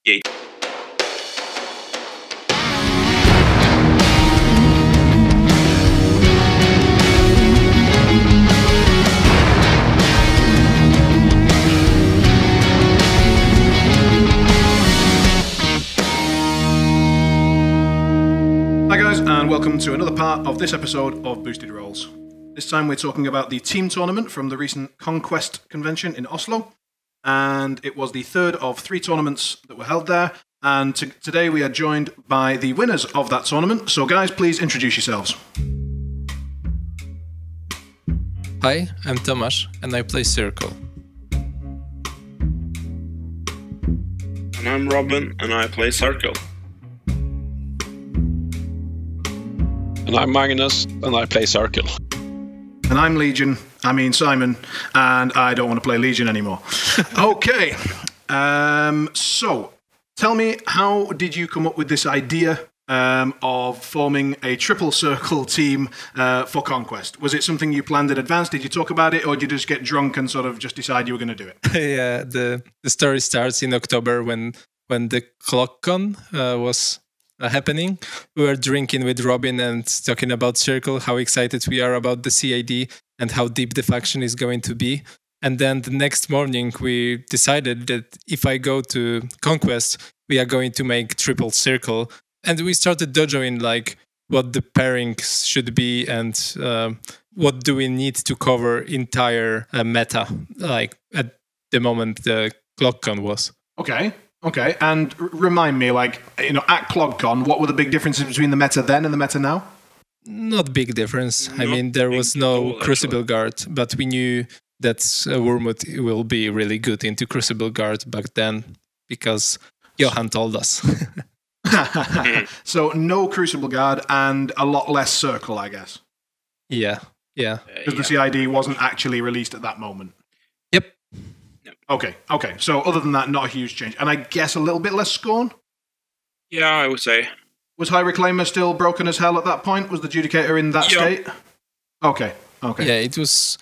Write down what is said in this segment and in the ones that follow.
Yeah. Hi guys, and welcome to another part of this episode of Boosted Rolls. This time we're talking about the team tournament from the recent ConQuest convention in Oslo, and it was the third of 3 tournaments that were held there, and today we are joined by the winners of that tournament. So guys, please introduce yourselves. Hi, I'm Tomasz, and I play Circle. And I'm Robin, and I play Circle. And I'm Magnus, and I play Circle. And I'm Simon, and I don't want to play Legion anymore. Okay, so tell me, how did you come up with this idea of forming a triple circle team for ConQuest? Was it something you planned in advance? Did you talk about it, or did you just get drunk and sort of just decide you were going to do it? Yeah, the story starts in October when the ClockCon was happening. We were drinking with Robin and talking about Circle, how excited we are about the CID and how deep the faction is going to be. And then the next morning we decided that if I go to ConQuest, we are going to make triple Circle. And we started dojoing like what the pairings should be and what do we need to cover entire meta, like at the moment the ClockCon was. Okay, and remind me, at ClogCon, what were the big differences between the meta then and the meta now? Not big difference. I mean, there was no Crucible Guard, but we knew that Wormwood will be really good into Crucible Guard back then because Johan told us. So no Crucible Guard and a lot less Circle, I guess. Yeah. Because the CID wasn't actually released at that moment. Yep. Okay. So other than that, not a huge change. And I guess a little bit less Scorn? Yeah, I would say. Was High Reclaimer still broken as hell at that point? Was the Judicator in that state? Okay. Yeah, it was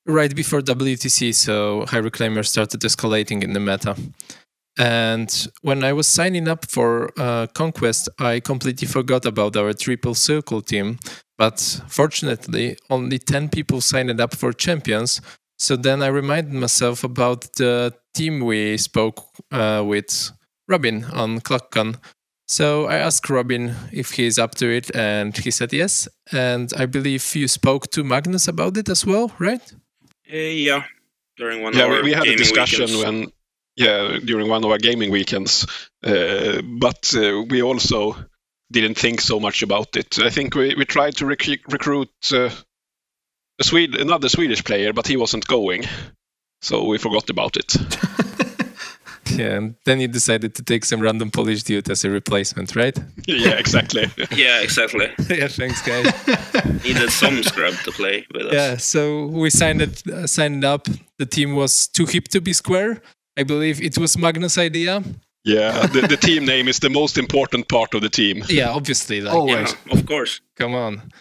right before WTC, so High Reclaimer started escalating in the meta. And when I was signing up for ConQuest, I completely forgot about our triple circle team. But fortunately, only 10 people signed up for Champions. So then I reminded myself about the team we spoke with Robin on ClockCon. So I asked Robin if he's up to it, and he said yes. And I believe you spoke to Magnus about it as well, right? Yeah, during one of our we had a discussion weekends. during one of our gaming weekends. But we also didn't think so much about it. I think we tried to recruit another Swedish player, but he wasn't going, so we forgot about it. Yeah, and then you decided to take some random Polish dude as a replacement, right? Yeah, exactly. Yeah, exactly. Yeah, thanks, guys. Needed some scrub to play with us. Yeah, so we signed up. The team was too hip to be square. I believe it was Magnus' idea. Yeah, the team name is the most important part of the team. Yeah, obviously. Always. Yeah, of course. Come on.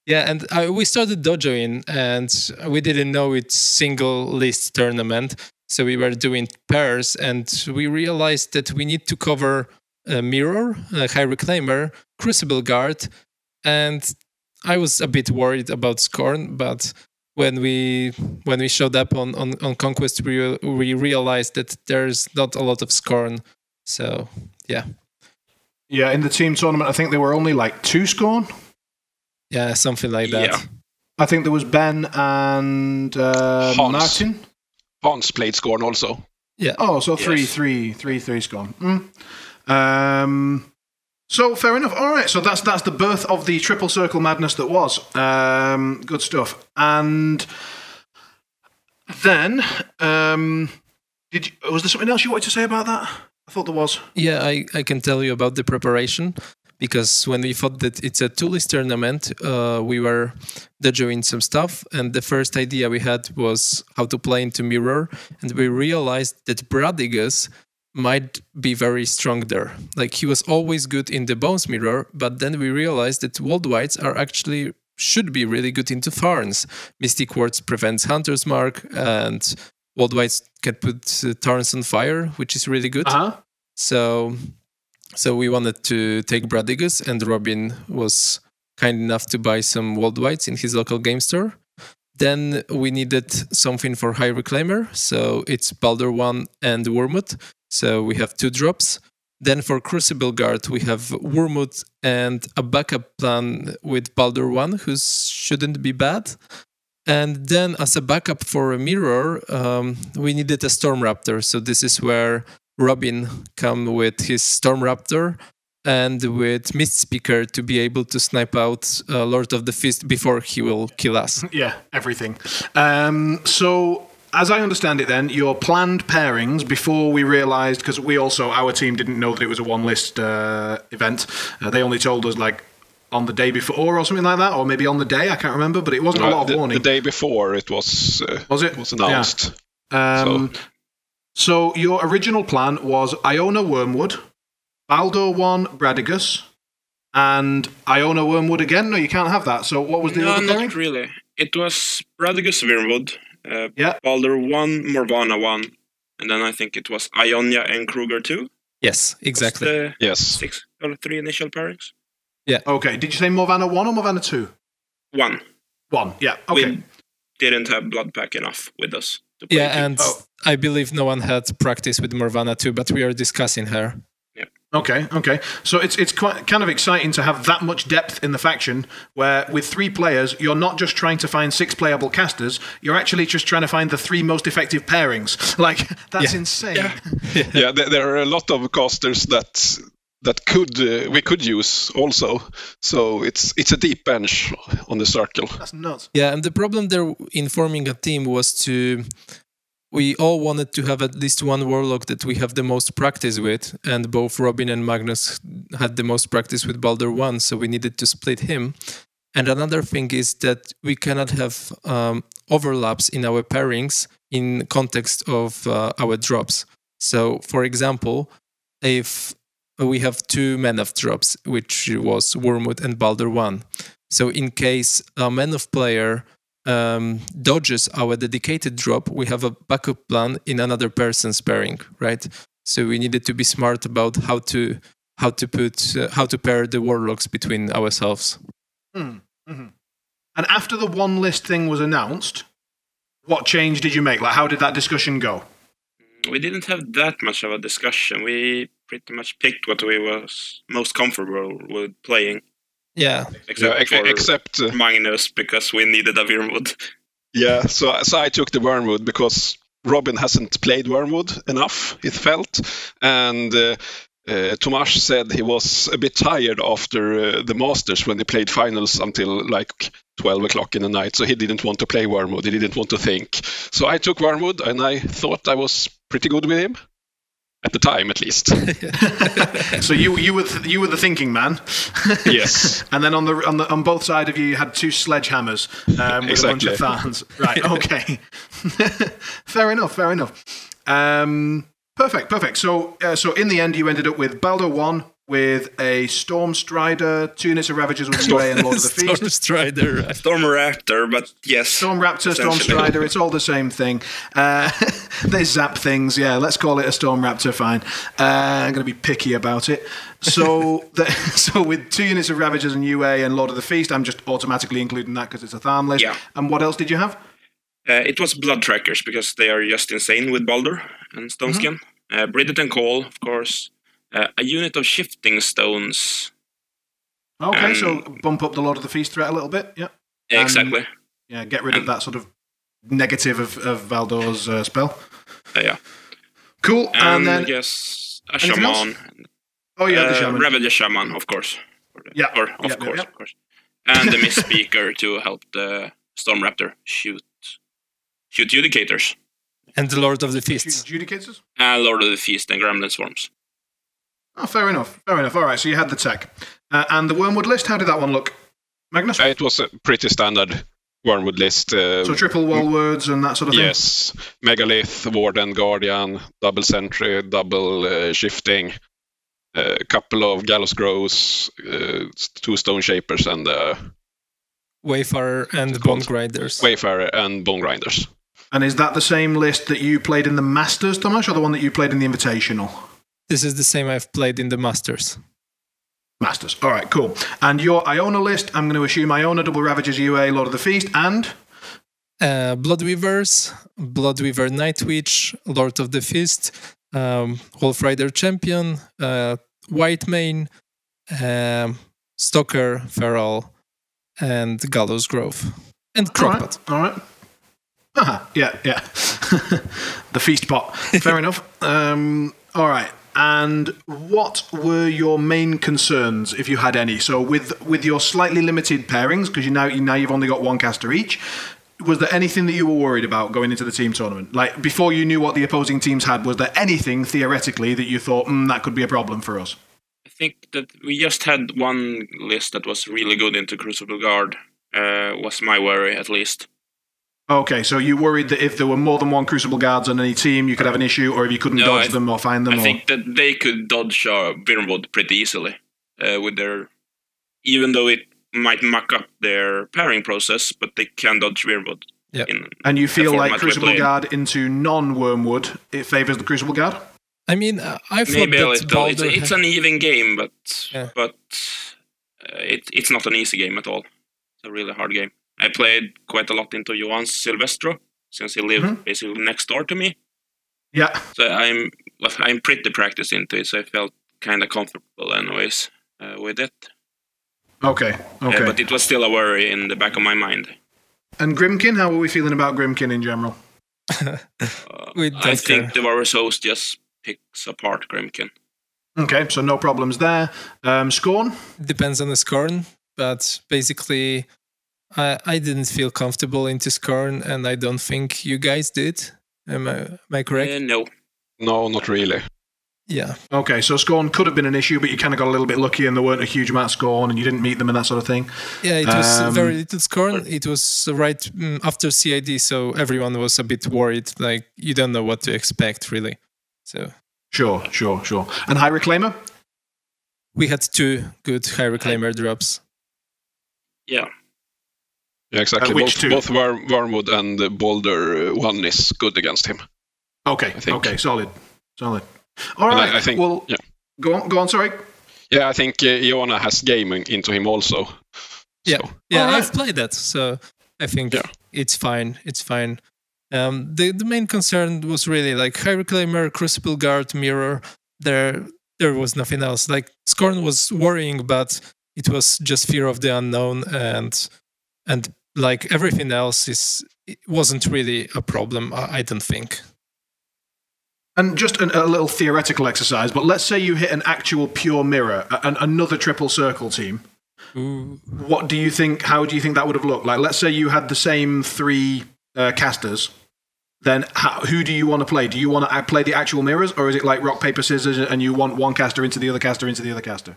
Yeah, and we started dojoing, and we didn't know it's single list tournament, so we were doing pairs, and we realized that we need to cover Mirror, High Reclaimer, Crucible Guard, and I was a bit worried about Scorn, but when we showed up on ConQuest, we realized that there's not a lot of Scorn, so yeah. Yeah, in the team tournament, I think there were only 2 Scorn. Yeah, something like that. Yeah. I think there was Ben and Martin. Hans played Scorn also. Yeah. Oh, so Yes. three Scorn. So fair enough. All right. So that's the birth of the triple circle madness that was. Good stuff. And then, was there something else you wanted to say about that? I thought there was. Yeah, I can tell you about the preparation. Because when we thought that it's a two-list tournament, we were doing some stuff, and the first idea we had was how to play into Mirror, and we realized that Bradigus might be very strong there. Like, he was always good in the Bones Mirror, but then we realized that Worldwides should be really good into Thorns. Mystic Quartz prevents Hunter's Mark, and Worldwides can put Thorns on fire, which is really good. So we wanted to take Bradigus, and Robin was kind enough to buy some World Whites in his local game store. Then we needed something for High Reclaimer, so it's Baldur 1 and Wormwood. So we have 2 drops. Then for Crucible Guard, we have Wormwood and a backup plan with Baldur 1, who shouldn't be bad. And then as a backup for a Mirror, we needed a Storm Raptor. So this is where Robin come with his Storm Raptor and with Mist Speaker to be able to snipe out Lord of the Fist before he will kill us. Yeah, everything. So, as I understand it then, your planned pairings before we realised, because our team didn't know that it was a one-list event. They only told us, like, on the day before or something like that, or maybe on the day, I can't remember, but it wasn't a lot of warning. The day before it was announced. Yeah. So your original plan was Iona Wormwood, Baldur 1 Bradigus, and Iona Wormwood again? No, you can't have that. So what was the other pairing? Not really. It was Bradigus Wormwood, Baldur 1, Morvana 1, and then I think it was Ionia and Kruger 2. Yes, exactly. Yes. 6 or 3 initial pairings. Yeah. Okay, did you say Morvana 1 or Morvana 2? 1. 1, yeah, okay. We didn't have blood pack enough with us to play. Yeah, and I believe no one had practice with Morvana 2, but we are discussing her. Yeah. Okay. So it's quite kind of exciting to have that much depth in the faction, where with 3 players, you're not just trying to find 6 playable casters, you're actually just trying to find the 3 most effective pairings. Like, that's insane. Yeah, there are a lot of casters that we could use also. So it's a deep bench on the circle. That's nuts. Yeah, and the problem there in forming a team was we all wanted to have at least one warlock that we have the most practice with, and both Robin and Magnus had the most practice with Baldur 1, so we needed to split him. And another thing is that we cannot have overlaps in our pairings in context of our drops. So, for example, if we have 2 Men of drops, which was Wormwood and Baldur 1. So in case a Men of player dodges our dedicated drop, we have a backup plan in another person's pairing, right? So we needed to be smart about how to pair the warlocks between ourselves. Mm-hmm. And after the one list thing was announced, what change did you make? Like, how did that discussion go? We didn't have that much of a discussion. We pretty much picked what we was most comfortable with playing. Yeah. Except Magnus, because we needed a Wormwood. Yeah, so I took the Wormwood because Robin hasn't played Wormwood enough, it felt. And Tomas said he was a bit tired after the Masters when they played finals until like 12 o'clock in the night. So he didn't want to play Wormwood. He didn't want to think. So I took Wormwood, and I thought I was pretty good with him. At the time, at least. So you were the thinking man. Yes. And then on both sides of you had 2 sledgehammers with exactly. a bunch of fans. Right. Okay. Fair enough. Perfect. So in the end, you ended up with Baldur 1 with a Storm Strider, 2 units of Ravagers with UA and Lord of the Feast. Storm Strider. Storm Raptor, but yes. Storm Raptor, Storm Strider, it's all the same thing. They zap things, yeah, let's call it a Storm Raptor, fine. I'm going to be picky about it. So with 2 units of Ravagers and UA and Lord of the Feast, I'm just automatically including that because it's a Tharn list. Yeah. And what else did you have? It was Blood Trackers, because they are just insane with Baldur and Stoneskin. Bridgerton Call, of course. A unit of Shifting Stones. Okay, so bump up the Lord of the Feast threat a little bit, yeah. Exactly. Yeah, get rid of that sort of negative of Baldur's spell. Yeah. Cool, and then... yes, a Shaman. Oh, yeah, the Shaman. Ravager Shaman, of course. Of course. And the Mist Speaker to help the Storm Raptor shoot Judicators. And the Lord of the Feasts. Judicators? Lord of the Feast and Gremlin Swarms. Oh, fair enough. All right, so you had the tech. And the Wormwood list, how did that one look? Magnus? It was a pretty standard Wormwood list. So triple wall words and that sort of thing? Yes. Megalith, Warden, Guardian, double Sentry, double Shifting, a couple of Gallows Grows, 2 Stone Shapers, and... Wayfarer and Bone Grinders. Wayfarer and Bone Grinders. And is that the same list that you played in the Masters, Tomas, or the one that you played in the Invitational? This is the same I've played in the Masters. Masters. All right, cool. And your Iona list, I'm going to assume Iona, Double Ravagers, UA, Lord of the Feast, and? Bloodweavers, Bloodweaver Nightwitch, Lord of the Feast, Wolf Rider Champion, White Mane, Stalker, Feral, and Gallows Grove. And Crockpot. All right. Yeah. The feast pot. Fair enough. All right. And what were your main concerns, if you had any? So with your slightly limited pairings, because now you've only got one caster each, was there anything that you were worried about going into the team tournament? Like, before you knew what the opposing teams had, was there anything, theoretically, that you thought, that could be a problem for us? I think that we just had one list that was really good into Crucible Guard, was my worry, at least. Okay, so you worried that if there were more than one Crucible Guards on any team, you could have an issue, or if you couldn't dodge them or find them? I think that they could dodge Wyrmwood pretty easily with their... Even though it might muck up their pairing process, but they can dodge Wyrmwood. Yeah. And you feel like Crucible Guard into non-Wormwood, it favours the Crucible Guard? I mean, I thought maybe a that little. It's an even game, but it's not an easy game at all. It's a really hard game. I played quite a lot into Johan's Silvestro, since he lived basically next door to me. Yeah. So I'm pretty practiced into it, so I felt kind of comfortable anyways with it. Okay. But it was still a worry in the back of my mind. And Grimkin, how are we feeling about Grimkin in general? I think the Warriors host just picks apart Grimkin. Okay, so no problems there. Scorn? Depends on the Scorn, but basically I didn't feel comfortable into Scorn, and I don't think you guys did. Am I correct? No. No, not really. Yeah. Okay, so Scorn could have been an issue, but you kind of got a little bit lucky and there weren't a huge amount of Scorn and you didn't meet them and that sort of thing. Yeah, it was very little Scorn. It was right after CID, so everyone was a bit worried. Like, you don't know what to expect, really. So Sure. And High Reclaimer? We had 2 good High Reclaimer drops. Yeah. Yeah, exactly. Which two? Both Wormwood and Boulder 1 is good against him. Okay, solid. All right, I think, yeah. Go on, sorry. Yeah, I think Iona has gaming into him also. Yeah, so. right. I've played that, so I think it's fine. The main concern was really like High Reclaimer, Crucible Guard, Mirror. There was nothing else. Like, Scorn was worrying, but it was just fear of the unknown, and like everything else it wasn't really a problem. I don't think. And just a little theoretical exercise, but let's say you hit an actual pure mirror, another triple circle team. Ooh. What do you think? How do you think that would have looked? Like, let's say you had the same 3 casters. Then who do you want to play? Do you want to play the actual mirrors, or is it like rock, paper, scissors, and you want one caster into the other caster into the other caster?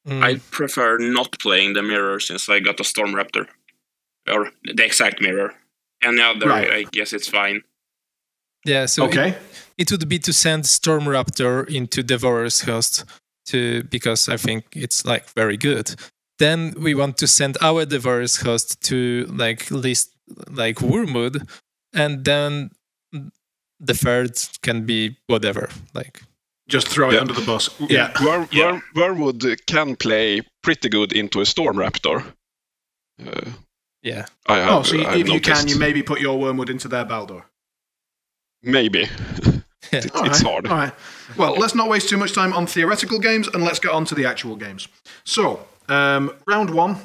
I prefer not playing the mirror since I got a Storm Raptor. Or the exact mirror. Any other, I guess it's fine. Yeah, so it would be to send Storm Raptor into Devourer's Host because I think it's like very good. Then we want to send our Devourer's Host to like list like Wormwood, and then the third can be whatever. Like, just throw it under the bus. Yeah. Wormwood can play pretty good into a Storm Raptor. Yeah. So if you can, you maybe put your Wormwood into their Baldur. Maybe. It's hard. All right. Well, let's not waste too much time on theoretical games, and let's get on to the actual games. So, round 1.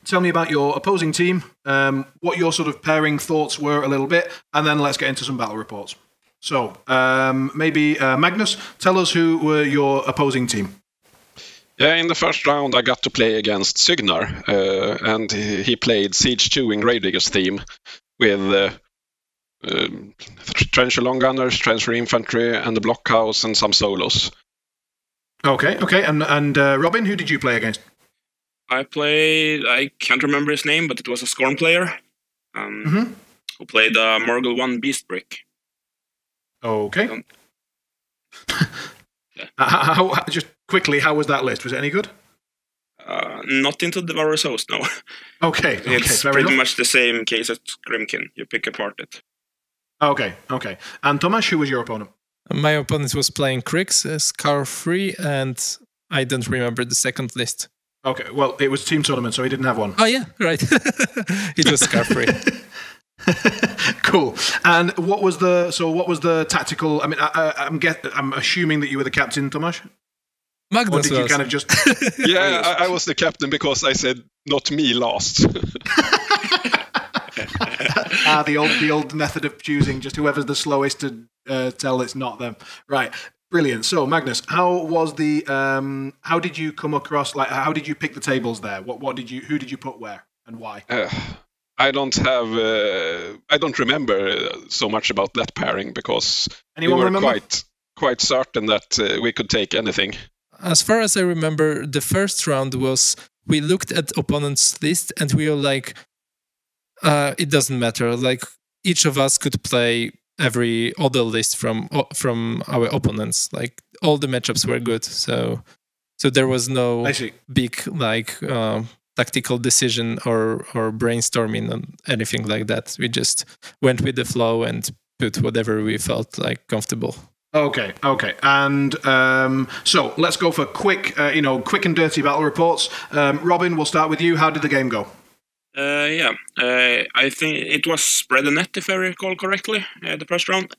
Tell me about your opposing team, what your sort of pairing thoughts were a little bit, and then let's get into some battle reports. So, maybe Magnus, tell us who were your opposing team. Yeah, in the first round I got to play against Signar, and he played Siege Chewing Gravedigger's theme with Trencher Long Gunners, Trencher Infantry, and the Blockhouse, and some solos. Okay. And Robin, who did you play against? I can't remember his name, but it was a Scorn player who played Morgul 1 Beast Brick. Okay. Just quickly, how was that list? Was it any good? Not into the Devourer's Host, no. Okay. It's pretty much the same case as Grimkin. You pick apart it. Okay. And Tomas, who was your opponent? My opponent was playing Krix, Scar-free, and I don't remember the second list. Okay, well, it was team tournament, so he didn't have one. Oh yeah, right. It was Scar-free. Cool. And what was the tactical? I mean, I'm assuming that you were the captain, Tomasz. Magnus Or did you was. kind of just? Yeah, I was the captain because I said not me last. The old method of choosing just whoever's the slowest to tell it's not them. Right. Brilliant. So Magnus, how did you come across? Like, how did you pick the tables there? Who did you put where and why? I don't remember so much about that pairing because Anyone we were remember? quite certain that we could take anything. As far as I remember, the first round was we looked at opponent's list and we were like, it doesn't matter. Like each of us could play every other list from our opponents. Like all the matchups were good, so there was no big tactical decision or brainstorming on anything like that. We just went with the flow and put whatever we felt like comfortable. Okay. And so let's go for quick and dirty battle reports. Robin, we'll start with you. How did the game go? I think it was spread the net, if I recall correctly, the first round.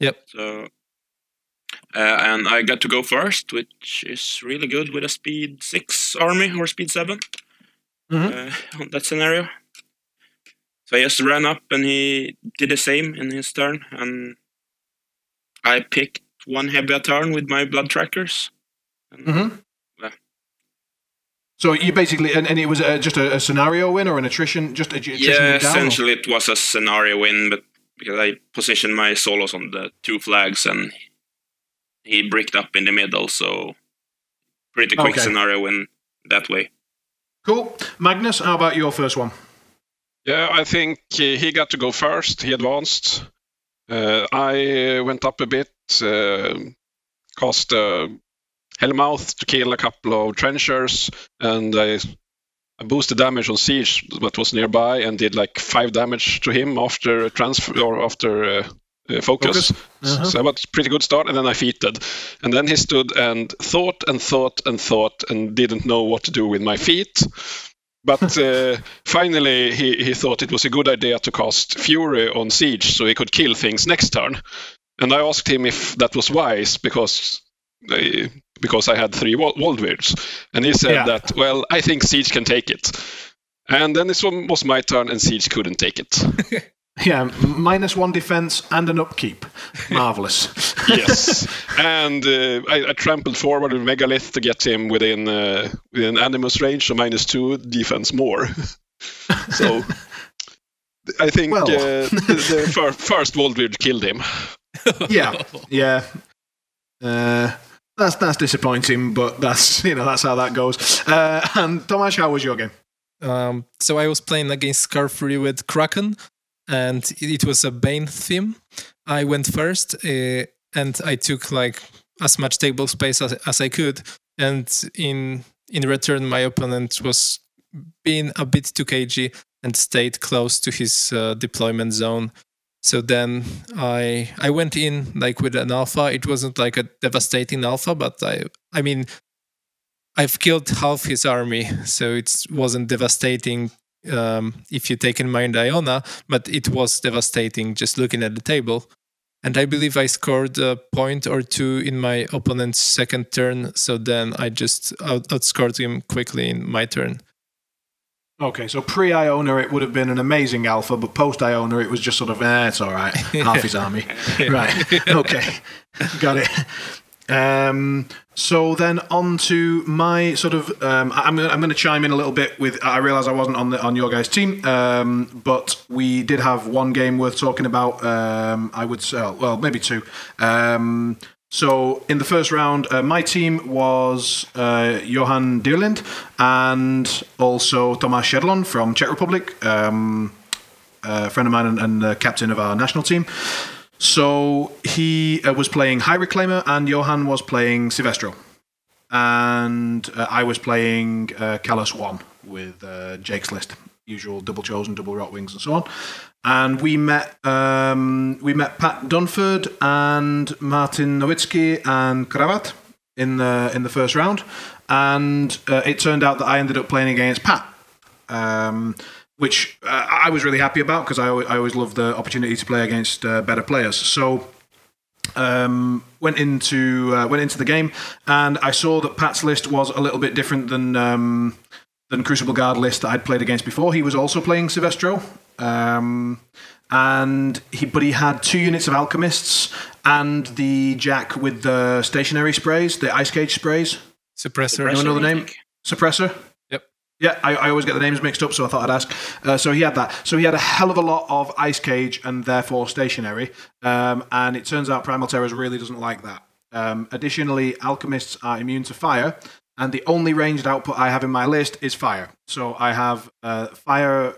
Yep. So, and I got to go first, which is really good with a speed 6 army or speed 7 on that scenario. So I just ran up and he did the same in his turn, and I picked one heavy a turn with my blood trackers. And, So you basically, and it was just a scenario win or an attrition? Just attrition down, essentially it was a scenario win, but because I positioned my solos on the 2 flags and he bricked up in the middle, so pretty quick scenario win that way. Cool. Magnus, how about your first one? Yeah, I think he got to go first. He advanced. I went up a bit, cast Hellmouth to kill a couple of trenchers, and I boosted damage on Siege that was nearby and did like 5 damage to him after transfer or after focus. So I got a pretty good start, and then I feated. And then he stood and thought and didn't know what to do with my feat. But finally, he thought it was a good idea to cast Fury on Siege so he could kill things next turn. And I asked him if that was wise because I had 3 Waldwirds. And he said that, well, I think Siege can take it. And then this one was my turn and Siege couldn't take it. Yeah, -1 defense and an upkeep. Marvelous. Yes. And I trampled forward with Megalith to get him within Animus range, so -2 defense more. So I think the first Waldwird killed him. Yeah. That's disappointing, but that's how that goes. And Tomasz, how was your game? So I was playing against Scar-free with Kraken, and it was a Bane theme. I went first, and I took like as much table space as I could. And in return, my opponent was being a bit too cagey and stayed close to his deployment zone. So then I went in like with an alpha. It wasn't like a devastating alpha, but I mean, I've killed half his army, so it wasn't devastating if you take in mind Iona, but it was devastating just looking at the table. And I believe I scored a point or 2 in my opponent's second turn, so then I just outscored him quickly in my turn. Okay, so pre-Iona it would have been an amazing alpha, but post-Iona it was just sort of, it's all right, half his army. Right, okay, got it. So then on to my sort of, I'm going to chime in a little bit with, I realise I wasn't on your guys' team, but we did have one game worth talking about, I would say, well, maybe 2. So in the first round, my team was Johan Dierlind and also Tomáš Šedlon from Czech Republic, a friend of mine and captain of our national team. So he was playing High Reclaimer and Johan was playing Silvestro. And I was playing Kalos 1 with Jake's list. usual double chosen, double rot wings, and so on. And we met Pat Dunford and Martin Nowitzki and Kravat in the first round, and it turned out that I ended up playing against Pat, which I was really happy about because I always love the opportunity to play against better players. So went into the game, and I saw that Pat's list was a little bit different than Crucible Guard list that I'd played against before. He was also playing Silvestro, but he had 2 units of Alchemists and the Jack with the stationary sprays, the Ice Cage sprays. Suppressor. Anyone know the name? Suppressor? Yep. Yeah, I always get the names mixed up, so I thought I'd ask. So he had that. So he had a hell of a lot of Ice Cage and therefore stationary. And it turns out Primal Terrors really doesn't like that. Additionally, Alchemists are immune to fire, and the only ranged output I have in my list is fire. So I have fire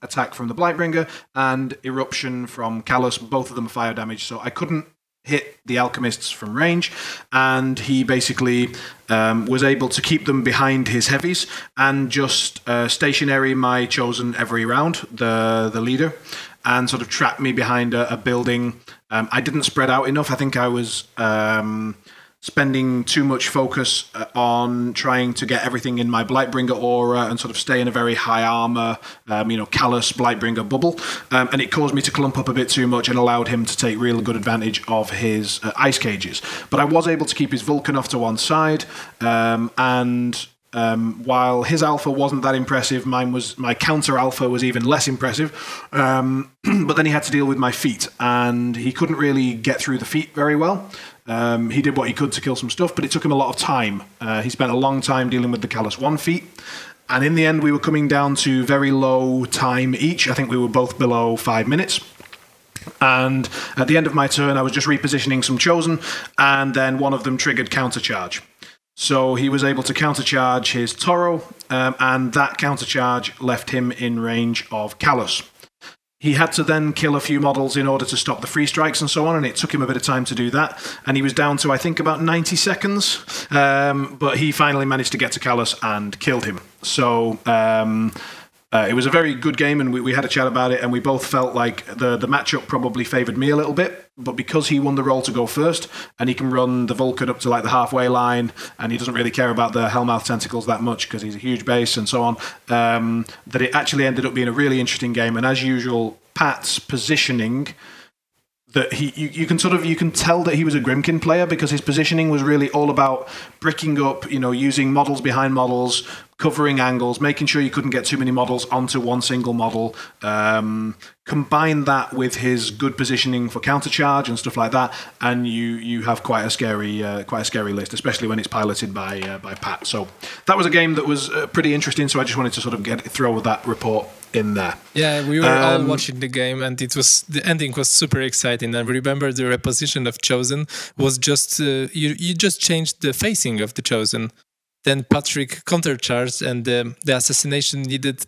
attack from the Blightbringer and eruption from Callus. Both of them are fire damage, so I couldn't hit the Alchemists from range, and he basically was able to keep them behind his heavies and just stationary my chosen every round, the leader, and sort of trap me behind a building. I didn't spread out enough. I think I was spending too much focus on trying to get everything in my Blightbringer aura and sort of stay in a very high armor, Callus Blightbringer bubble. And it caused me to clump up a bit too much and allowed him to take real good advantage of his Ice Cages. But I was able to keep his Vulcan off to one side, and while his alpha wasn't that impressive, my counter alpha was even less impressive. But then he had to deal with my feat, and he couldn't really get through the feat very well. He did what he could to kill some stuff, but it took him a lot of time. He spent a long time dealing with the Callus 1 feat, and in the end we were coming down to very low time each. I think we were both below 5 minutes. And at the end of my turn, I was just repositioning some chosen, and then one of them triggered countercharge. So he was able to countercharge his Toro, and that countercharge left him in range of Callus. He had to then kill a few models in order to stop the free strikes and so on, and it took him a bit of time to do that. And he was down to, I think, about 90 seconds, but he finally managed to get to Callus and killed him. So it was a very good game, and we had a chat about it, and we both felt like the matchup probably favoured me a little bit, but because he won the role to go first, and he can run the Vulcan up to like the halfway line, and he doesn't really care about the Hellmouth tentacles that much because he's a huge base and so on, that it actually ended up being a really interesting game. And as usual, Pat's positioning, that you can tell that he was a Grimkin player because his positioning was really all about bricking up, using models behind models, covering angles, making sure you couldn't get too many models onto one single model. Combine that with his good positioning for countercharge and stuff like that, and you have quite a scary list, especially when it's piloted by Pat. So that was a game that was pretty interesting. So I just wanted to sort of throw that report in there. Yeah, we were all watching the game, and the ending was super exciting. I remember the reposition of Chosen was just you just changed the facing of the Chosen. Then Patrick countercharged, and the assassination needed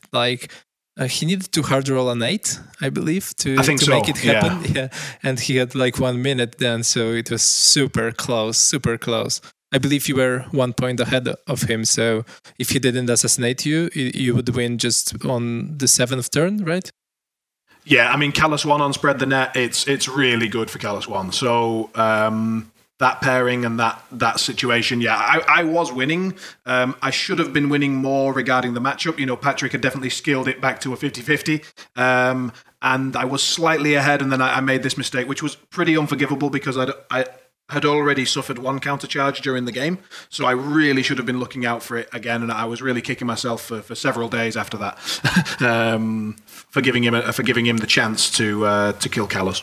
he needed to hard roll an 8, I believe, to make it happen. Yeah, and he had 1 minute then, so it was super close, super close. I believe you were 1 point ahead of him, so if he didn't assassinate you, you would win just on the 7th turn, right? Yeah, I mean, Callus 1 on Spread the Net, it's really good for Callus 1. So that pairing and that situation, yeah, I was winning. I should have been winning more regarding the matchup. Patrick had definitely skilled it back to a 50-50. And I was slightly ahead, and then I made this mistake, which was pretty unforgivable because I had already suffered one countercharge during the game, so I really should have been looking out for it again, and I was really kicking myself for several days after that for giving him the chance to kill Callus.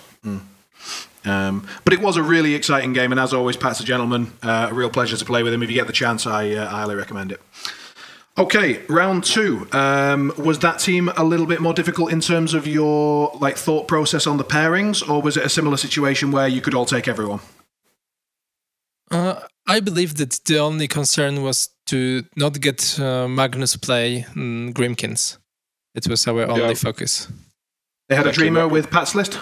But it was a really exciting game, and as always, Pat's a gentleman. A real pleasure to play with him. If you get the chance, I highly recommend it. Okay, round 2. Was that team a little bit more difficult in terms of your thought process on the pairings, or was it a similar situation where you could all take everyone? I believe that the only concern was to not get Magnus play Grimkins. It was our only focus. They had a Dreamer with Pat's list?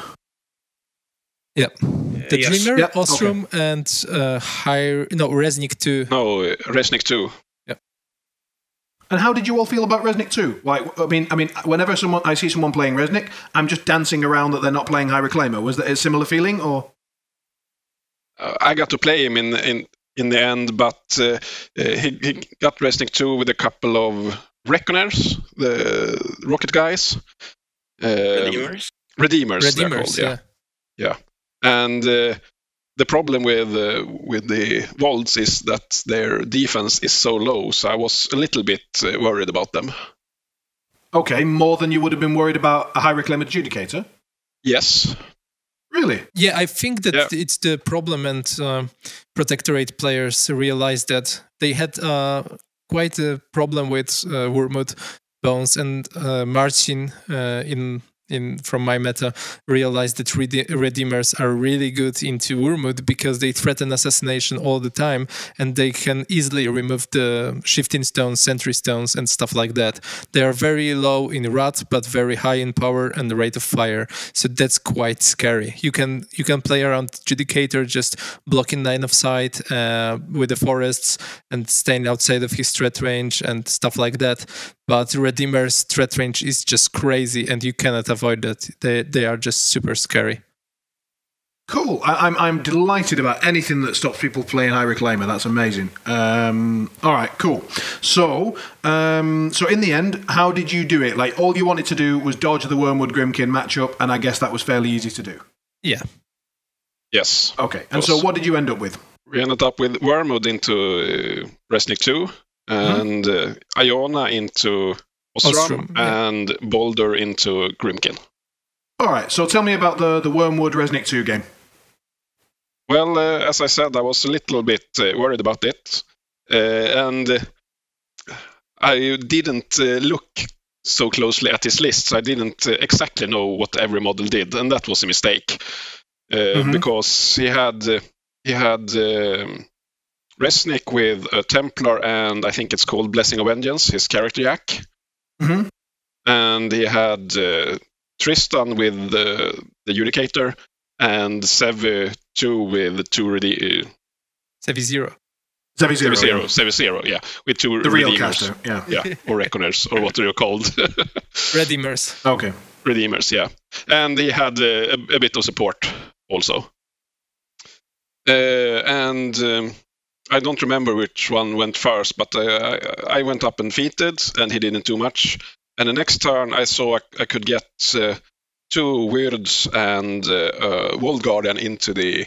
Yeah. The Dreamer, Ostrom, and Resnick 2. No, Resnick 2. Yeah. And how did you all feel about Resnick 2? Like, I mean, whenever I see someone playing Resnick, I'm just dancing around that they're not playing High Reclaimer. Was that a similar feeling, or? I got to play him in the end, but he got Resnick 2 with a couple of Reckoners, the rocket guys. Redeemers, they're called, yeah. And the problem with the Volds is that their defense is so low, so I was a little bit worried about them. Okay, more than you would have been worried about a High Reclaim Adjudicator? Yes. Really? Yeah, I think that it's the problem, and Protectorate players realized that they had quite a problem with Wormwood Bones, and Marcin from my meta realized that Redeemers are really good into Wormwood because they threaten assassination all the time, and they can easily remove the shifting stones, sentry stones, and stuff like that. They are very low in rot, but very high in power and the rate of fire, so that's quite scary. You can play around Judicator, just blocking line of sight with the forests and staying outside of his threat range and stuff like that. But Redeemer's threat range is just crazy, and you cannot avoid that. They are just super scary. Cool. I'm delighted about anything that stops people playing High Reclaimer. That's amazing. All right, cool. So in the end, how did you do it? Like, all you wanted to do was dodge the Wormwood Grimkin matchup, and I guess that was fairly easy to do. Yeah. Yes. Okay. And so what did you end up with? We ended up with Wormwood into Resnick 2. And Iona into Ostrom, and Boulder into Grimkin. All right, so tell me about the Wormwood Resnick 2 game. Well, as I said, I was a little bit worried about it. And I didn't look so closely at his lists. I didn't exactly know what every model did, and that was a mistake. Because he had Resnick with a Templar, and I think it's called Blessing of Vengeance, his character Jack. And he had Tristan with the Judicator, and Sevi 2 with 2 Sevi Zero, yeah, with 2 the real Redeemers. caster, yeah, or Reckoners, or what are you called? Redeemers. Okay. Redeemers, yeah. And he had a bit of support also. I don't remember which one went first, but I went up and defeated, and he didn't do much. And the next turn, I saw I could get 2 Weirds and World Guardian into the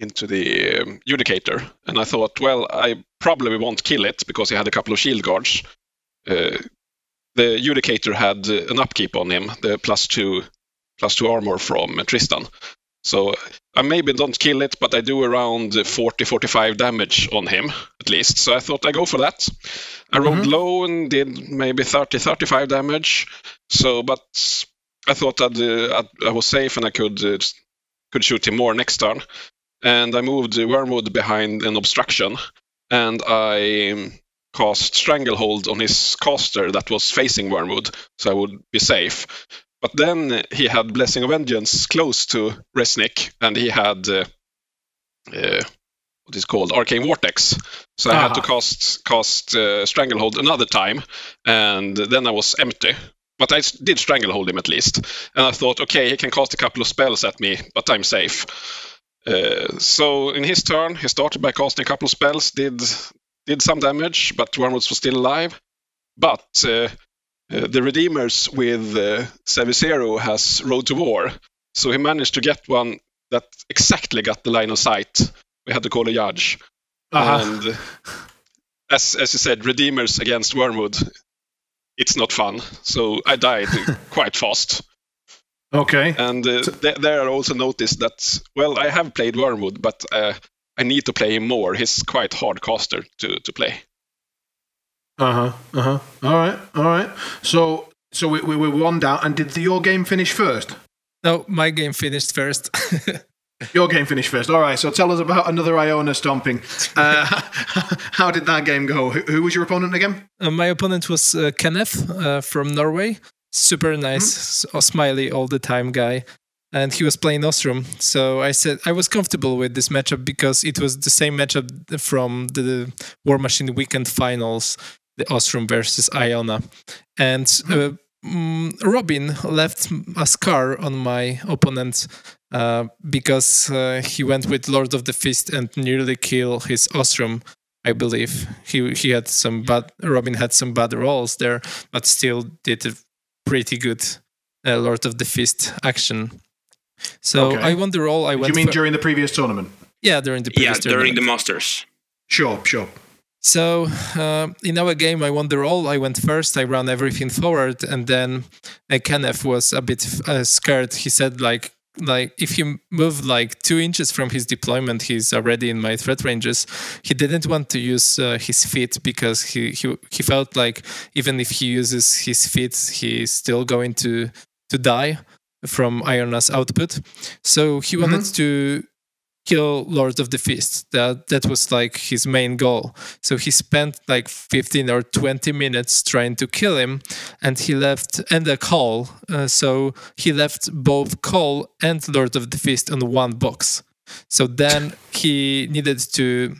Judicator. And I thought, well, I probably won't kill it because he had a couple of shield guards. The Judicator had an upkeep on him, the +2 armor from Tristan. So I maybe don't kill it, but I do around 40-45 damage on him, at least. So I thought I'd go for that. I rolled low and did maybe 30-35 damage. But I thought I was safe and I could shoot him more next turn. And I moved Wormwood behind an obstruction, and I cast Stranglehold on his caster that was facing Wormwood, so I would be safe. But then he had Blessing of Vengeance close to Resnick, and he had what is called Arcane Vortex. So I had to cast Stranglehold another time, and then I was empty. But I did Stranglehold him at least, and I thought, okay, he can cast a couple of spells at me, but I'm safe. So in his turn, he started by casting a couple of spells, did some damage, but Wormwood was still alive. But the Redeemers with Sevi Zero has Road to War, so he managed to get one that exactly got the line of sight. We had to call a judge. And as you said, Redeemers against Wormwood, it's not fun. So I died quite fast. Okay. And there I also noticed that, well, I have played Wormwood, but I need to play him more. He's quite hard caster to play. All right. So we were one down, and did your game finish first? No, my game finished first. Your game finished first. All right, so tell us about another Iona stomping. How did that game go? Who was your opponent again? My opponent was Kenneth from Norway. Super nice, smiley all the time guy. And he was playing Ostrom. So I said I was comfortable with this matchup because it was the same matchup from the War Machine Weekend Finals. the Ostrom versus Iona. And Robin left a scar on my opponent because he went with Lord of the Fist and nearly killed his Ostrom. I believe he had some bad. Robin had some bad rolls there, but still did a pretty good Lord of the Fist action. So I won the roll. You mean during the previous tournament? Yeah, during the previous tournament. During the Masters. Sure. So in our game, I won the roll. I went first. I ran everything forward, and then Kenneth was a bit scared. He said, like if you move like 2 inches from his deployment, he's already in my threat ranges. He didn't want to use his feet because he felt like even if he uses his feet, he's still going to die from Iona's output. So he wanted to kill Lord of the Fist. That was like his main goal. So he spent like 15 or 20 minutes trying to kill him, and he left a call. So he left both call and Lord of the Fist on one box. So then he needed to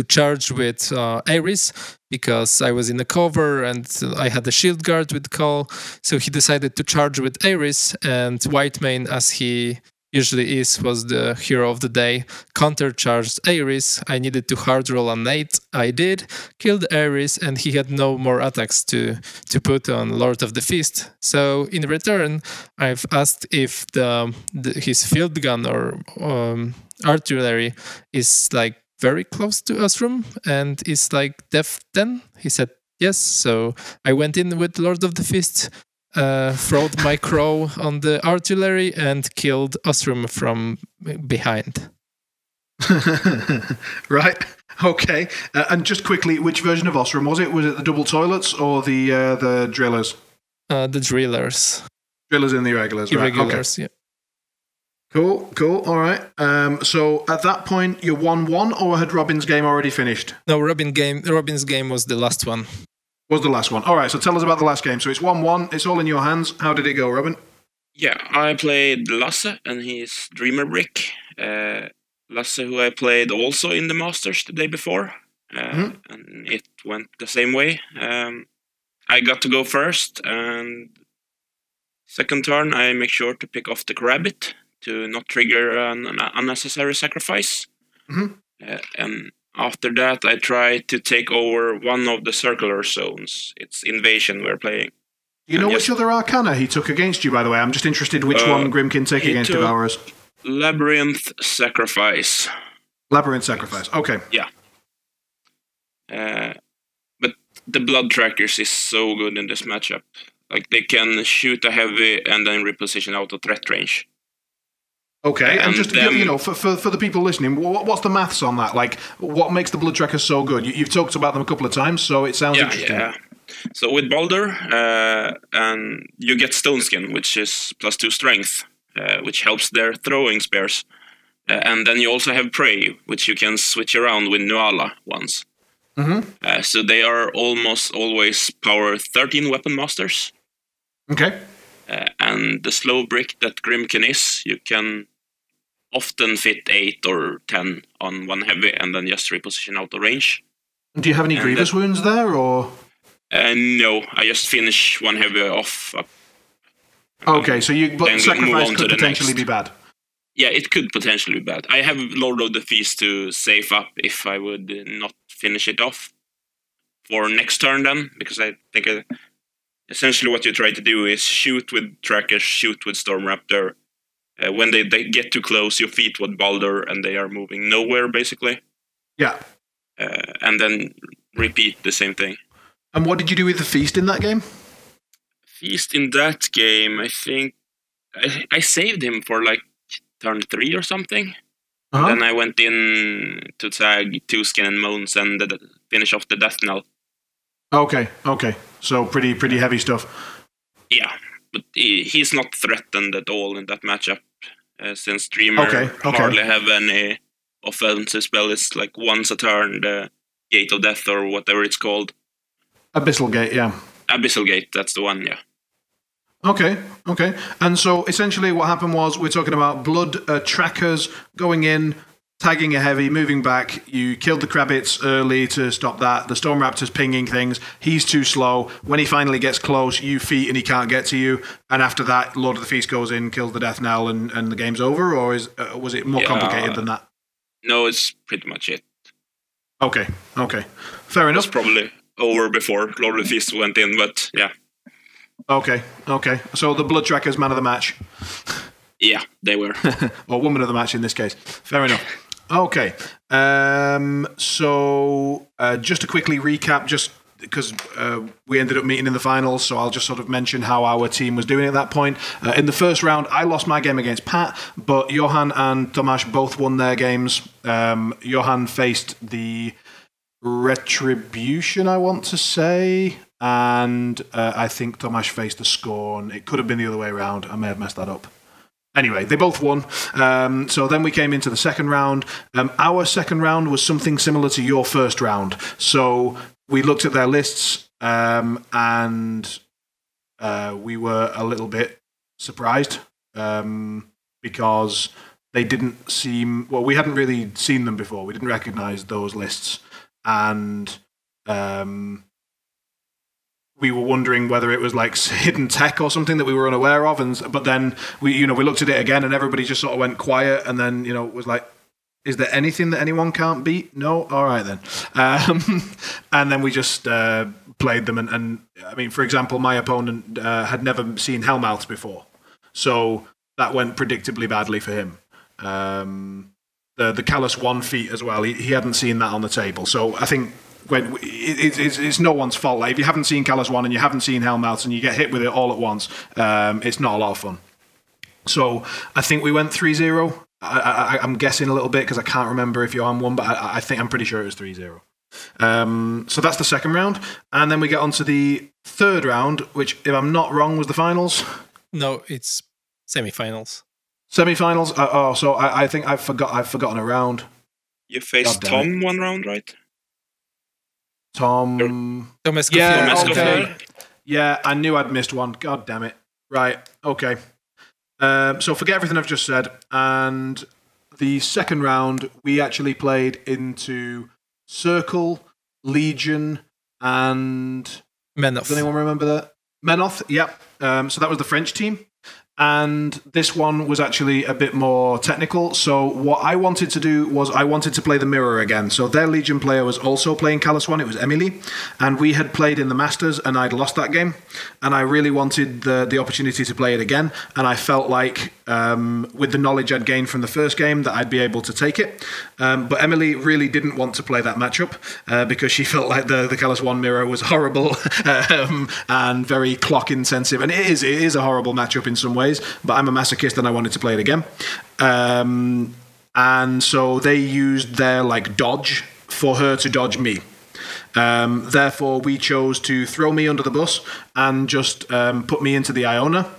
charge with Ares because I was in the cover and I had a shield guard with call. So he decided to charge with Ares, and Whitemane, as he usually was the hero of the day, countercharged Ares. I needed to hard roll a 8. I did, killed Ares, and he had no more attacks to put on Lord of the Fist. So in return, I've asked if his field gun or artillery is like very close to Ostrom and is like def 10. He said yes. So I went in with Lord of the Fist, throwed my crow on the artillery and killed Ostrom from behind. Right. Okay. And just quickly, which version of Ostrom was it? Was it the double toilets or the drillers? The drillers. Drillers in the irregulars. Irregulars, right. Okay. Yeah. Cool. All right. So at that point, you 1-1, or had Robin's game already finished? No, Robin's game was the last one. Was the last one. All right, so tell us about the last game. So it's 1-1. It's all in your hands. How did it go, Robin? Yeah, I played Lasse and his Dreamer Brick. Lasse, who I played also in the Masters the day before. And it went the same way. I got to go first, and second turn I make sure to pick off the rabbit to not trigger an unnecessary sacrifice. And after that, I try to take over one of the circular zones. It's Invasion we're playing. You know which other Arcana he took against you, by the way? I'm just interested which one Grim can take against Devourers. Labyrinth Sacrifice. Labyrinth Sacrifice, okay. Yeah. But the Blood Trackers is so good in this matchup. Like, they can shoot a heavy and then reposition out of threat range. Okay, and just for the people listening, what's the maths on that? Like, what makes the Blood Trackers so good? You've talked about them a couple of times, so it sounds interesting. Yeah. So with Baldur, and you get Stone Skin, which is +2 strength, which helps their throwing spears. And then you also have Prey, which you can switch around with Nuala once. So they are almost always power 13 weapon masters. Okay. And the slow brick that Grimkin is, you can often fit 8 or 10 on one heavy and then just reposition out of range. Do you have any grievous wounds there, or? No, I just finish one heavy off. Okay, so but sacrifice could potentially be bad. Yeah, it could potentially be bad. I have Lord of the Feast to save up if I would not finish it off for next turn then, because I think essentially what you try to do is shoot with Trackers, shoot with Storm Raptor. When they get too close, you feed with Baldur and they are moving nowhere, basically. Yeah. And then repeat the same thing. And what did you do with the Feast in that game? Feast in that game, I think I saved him for like turn 3 or something. Then I went in to tag 2 Skin and Moans and finish off the Death Knell. Okay. So pretty heavy stuff. Yeah, but he's not threatened at all in that matchup, since Dreamer hardly have any offensive spell. It's like once a turn, the Gate of Death or whatever it's called. Abyssal Gate, yeah. Abyssal Gate, that's the one, yeah. Okay. And so essentially what happened was we're talking about Blood Trackers going in, tagging a heavy, moving back. You killed the Krabbits early to stop that. The Storm Raptor's pinging things. He's too slow. When he finally gets close, you feat and he can't get to you. And after that, Lord of the Feast goes in, kills the Death Knell, and the game's over? Or was it more complicated than that? No, it's pretty much it. Okay. Fair enough. It was probably over before Lord of the Feast went in, but yeah. Okay. So the Blood Trackers man of the match. Yeah, they were. Or woman of the match in this case. Fair enough. Okay. So just to quickly recap, just because we ended up meeting in the finals, so I'll just sort of mention how our team was doing at that point. In the first round, I lost my game against Pat, but Johan and Tomáš both won their games. Johan faced the Retribution, I want to say, and I think Tomáš faced the Scorn. It could have been the other way around. I may have messed that up. Anyway, they both won. So then we came into the second round. Our second round was something similar to your first round. So we looked at their lists and we were a little bit surprised because they didn't seem... Well, we hadn't really seen them before. We didn't recognize those lists. And we were wondering whether it was like hidden tech or something that we were unaware of. But then we looked at it again and everybody just sort of went quiet and then, was like, is there anything that anyone can't beat? No? All right then. And then we just played them. And I mean, for example, my opponent had never seen Hellmouths before. So that went predictably badly for him. The Callus 1 feat as well, he hadn't seen that on the table. So I think it's no one's fault. Like, if you haven't seen Callus 1 and you haven't seen Hellmouths and you get hit with it all at once, it's not a lot of fun. So I think we went 3-0. I'm guessing a little bit because I can't remember if Johan won, but I think I'm pretty sure it was 3-0. So that's the second round. And then we get on to the third round, which, if I'm not wrong, was the finals. No, it's semi-finals. Semi-finals? So I think I've forgotten a round. You faced Tom one round, right? Tom Escoffier. Yeah, Tom okay. Escoffier. Yeah, I knew I'd missed one. God damn it. Right, okay. So forget everything I've just said. And the second round, we actually played into Circle, Legion, and... Menoth. Does anyone remember that? Menoth, yep. So that was the French team. And this one was actually a bit more technical. So what I wanted to do was I wanted to play the mirror again. So their Legion player was also playing Callus 1. It was Emily. And we had played in the Masters and I'd lost that game. And I really wanted the opportunity to play it again. And I felt like with the knowledge I'd gained from the first game that I'd be able to take it. But Emily really didn't want to play that matchup because she felt like the Callus 1 mirror was horrible and very clock intensive. And it is a horrible matchup in some ways. But I'm a masochist and I wanted to play it again. And so they used their dodge for her to dodge me. Therefore, we chose to throw me under the bus and just put me into the Iona.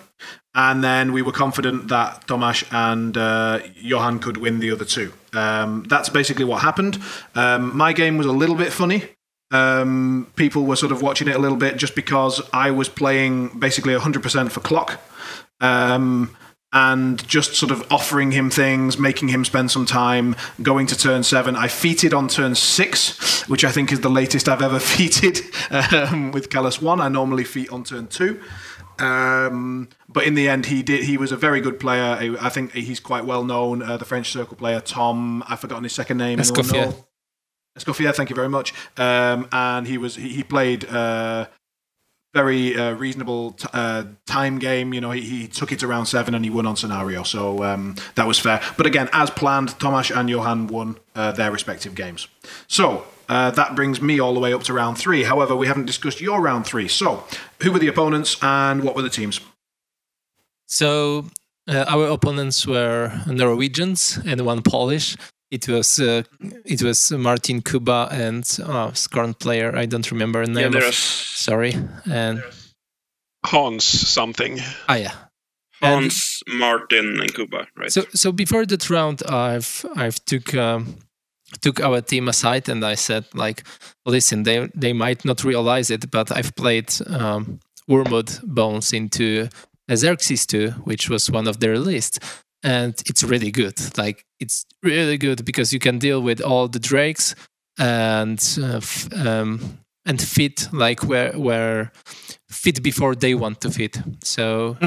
And then we were confident that Tomáš and Johan could win the other two. That's basically what happened. My game was a little bit funny. People were sort of watching it a little bit just because I was playing basically 100% for clock. And just sort of offering him things, making him spend some time, going to turn 7. I feated on turn 6, which I think is the latest I've ever feated with Callus 1. I normally feat on turn 2. But in the end, he was a very good player. I think he's quite well known. The French Circle player, Tom, I've forgotten his second name. Escoffier. Escoffier, thank you very much. And he played... very reasonable time game. He took it to round 7 and he won on scenario. So that was fair. But again, as planned, Tomáš and Johan won their respective games. So that brings me all the way up to round 3. However, we haven't discussed your round 3. So who were the opponents and what were the teams? So our opponents were Norwegians and one Polish. It was Martin Kuba and Scorn player. I don't remember the name. Sorry. And Hans something. Yeah. Hans, Martin, and Kuba, right? So before that round, I've took our team aside and I said, listen, they might not realize it, but I've played Wormwood Bones into Xerxes 2, which was one of their lists. and it's really good. Like, it's really good because you can deal with all the drakes and fit like where fit before they want to fit. So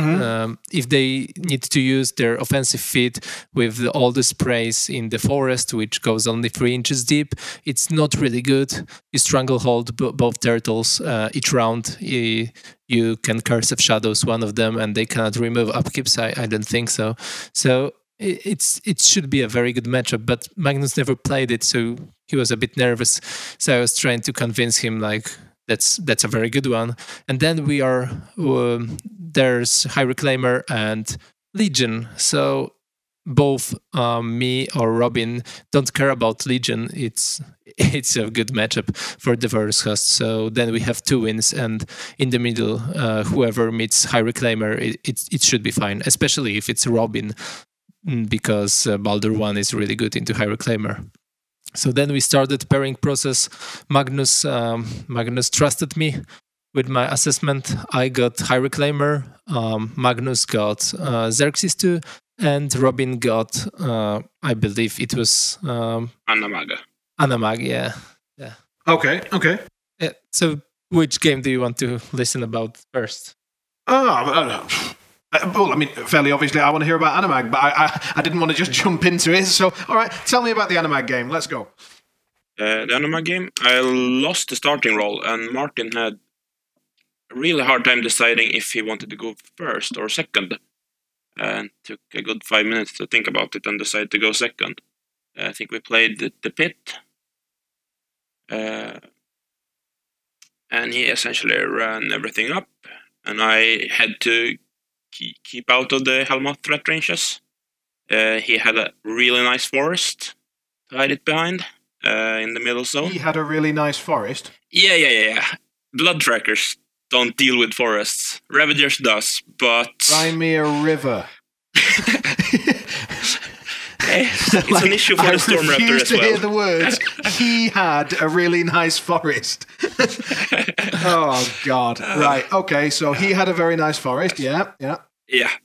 if they need to use their offensive fit with all the sprays in the forest, which goes only 3 inches deep, it's not really good. You stranglehold both turtles each round. You can Curse of Shadows one of them, and they cannot remove upkeeps. I don't think so. So it should be a very good matchup, but Magnus never played it, so he was a bit nervous. So I was trying to convince him, like, that's a very good one. And then there's High Reclaimer and Legion. So both me or Robin don't care about Legion. It's a good matchup for the first host. So then we have 2 wins, and in the middle, whoever meets High Reclaimer, it should be fine, especially if it's Robin, because Baldur 1 is really good into High Reclaimer. So then we started pairing process. Magnus trusted me with my assessment. I got High Reclaimer, Magnus got Xerxes 2, and Robin got, I believe it was... Anamag, yeah. Okay. Yeah. So which game do you want to listen about first? Well, I mean, fairly obviously, I want to hear about Animag, but I didn't want to just jump into it. So, all right, tell me about the Animag game. Let's go. The Animag game, I lost the starting role, and Martin had a really hard time deciding if he wanted to go first or second. And took a good 5 minutes to think about it and decide to go second. I think we played the pit. And he essentially ran everything up. And I had to keep out of the Hellmouth threat ranges. He had a really nice forest to hide it behind in the middle zone. He had a really nice forest? Yeah. Blood trackers don't deal with forests. Ravagers does, but... Crimea River. It's an issue for the Storm Raptor as well. I refuse to hear the words, he had a really nice forest. Oh, God. Right, okay, so he had a very nice forest, yeah. Yes.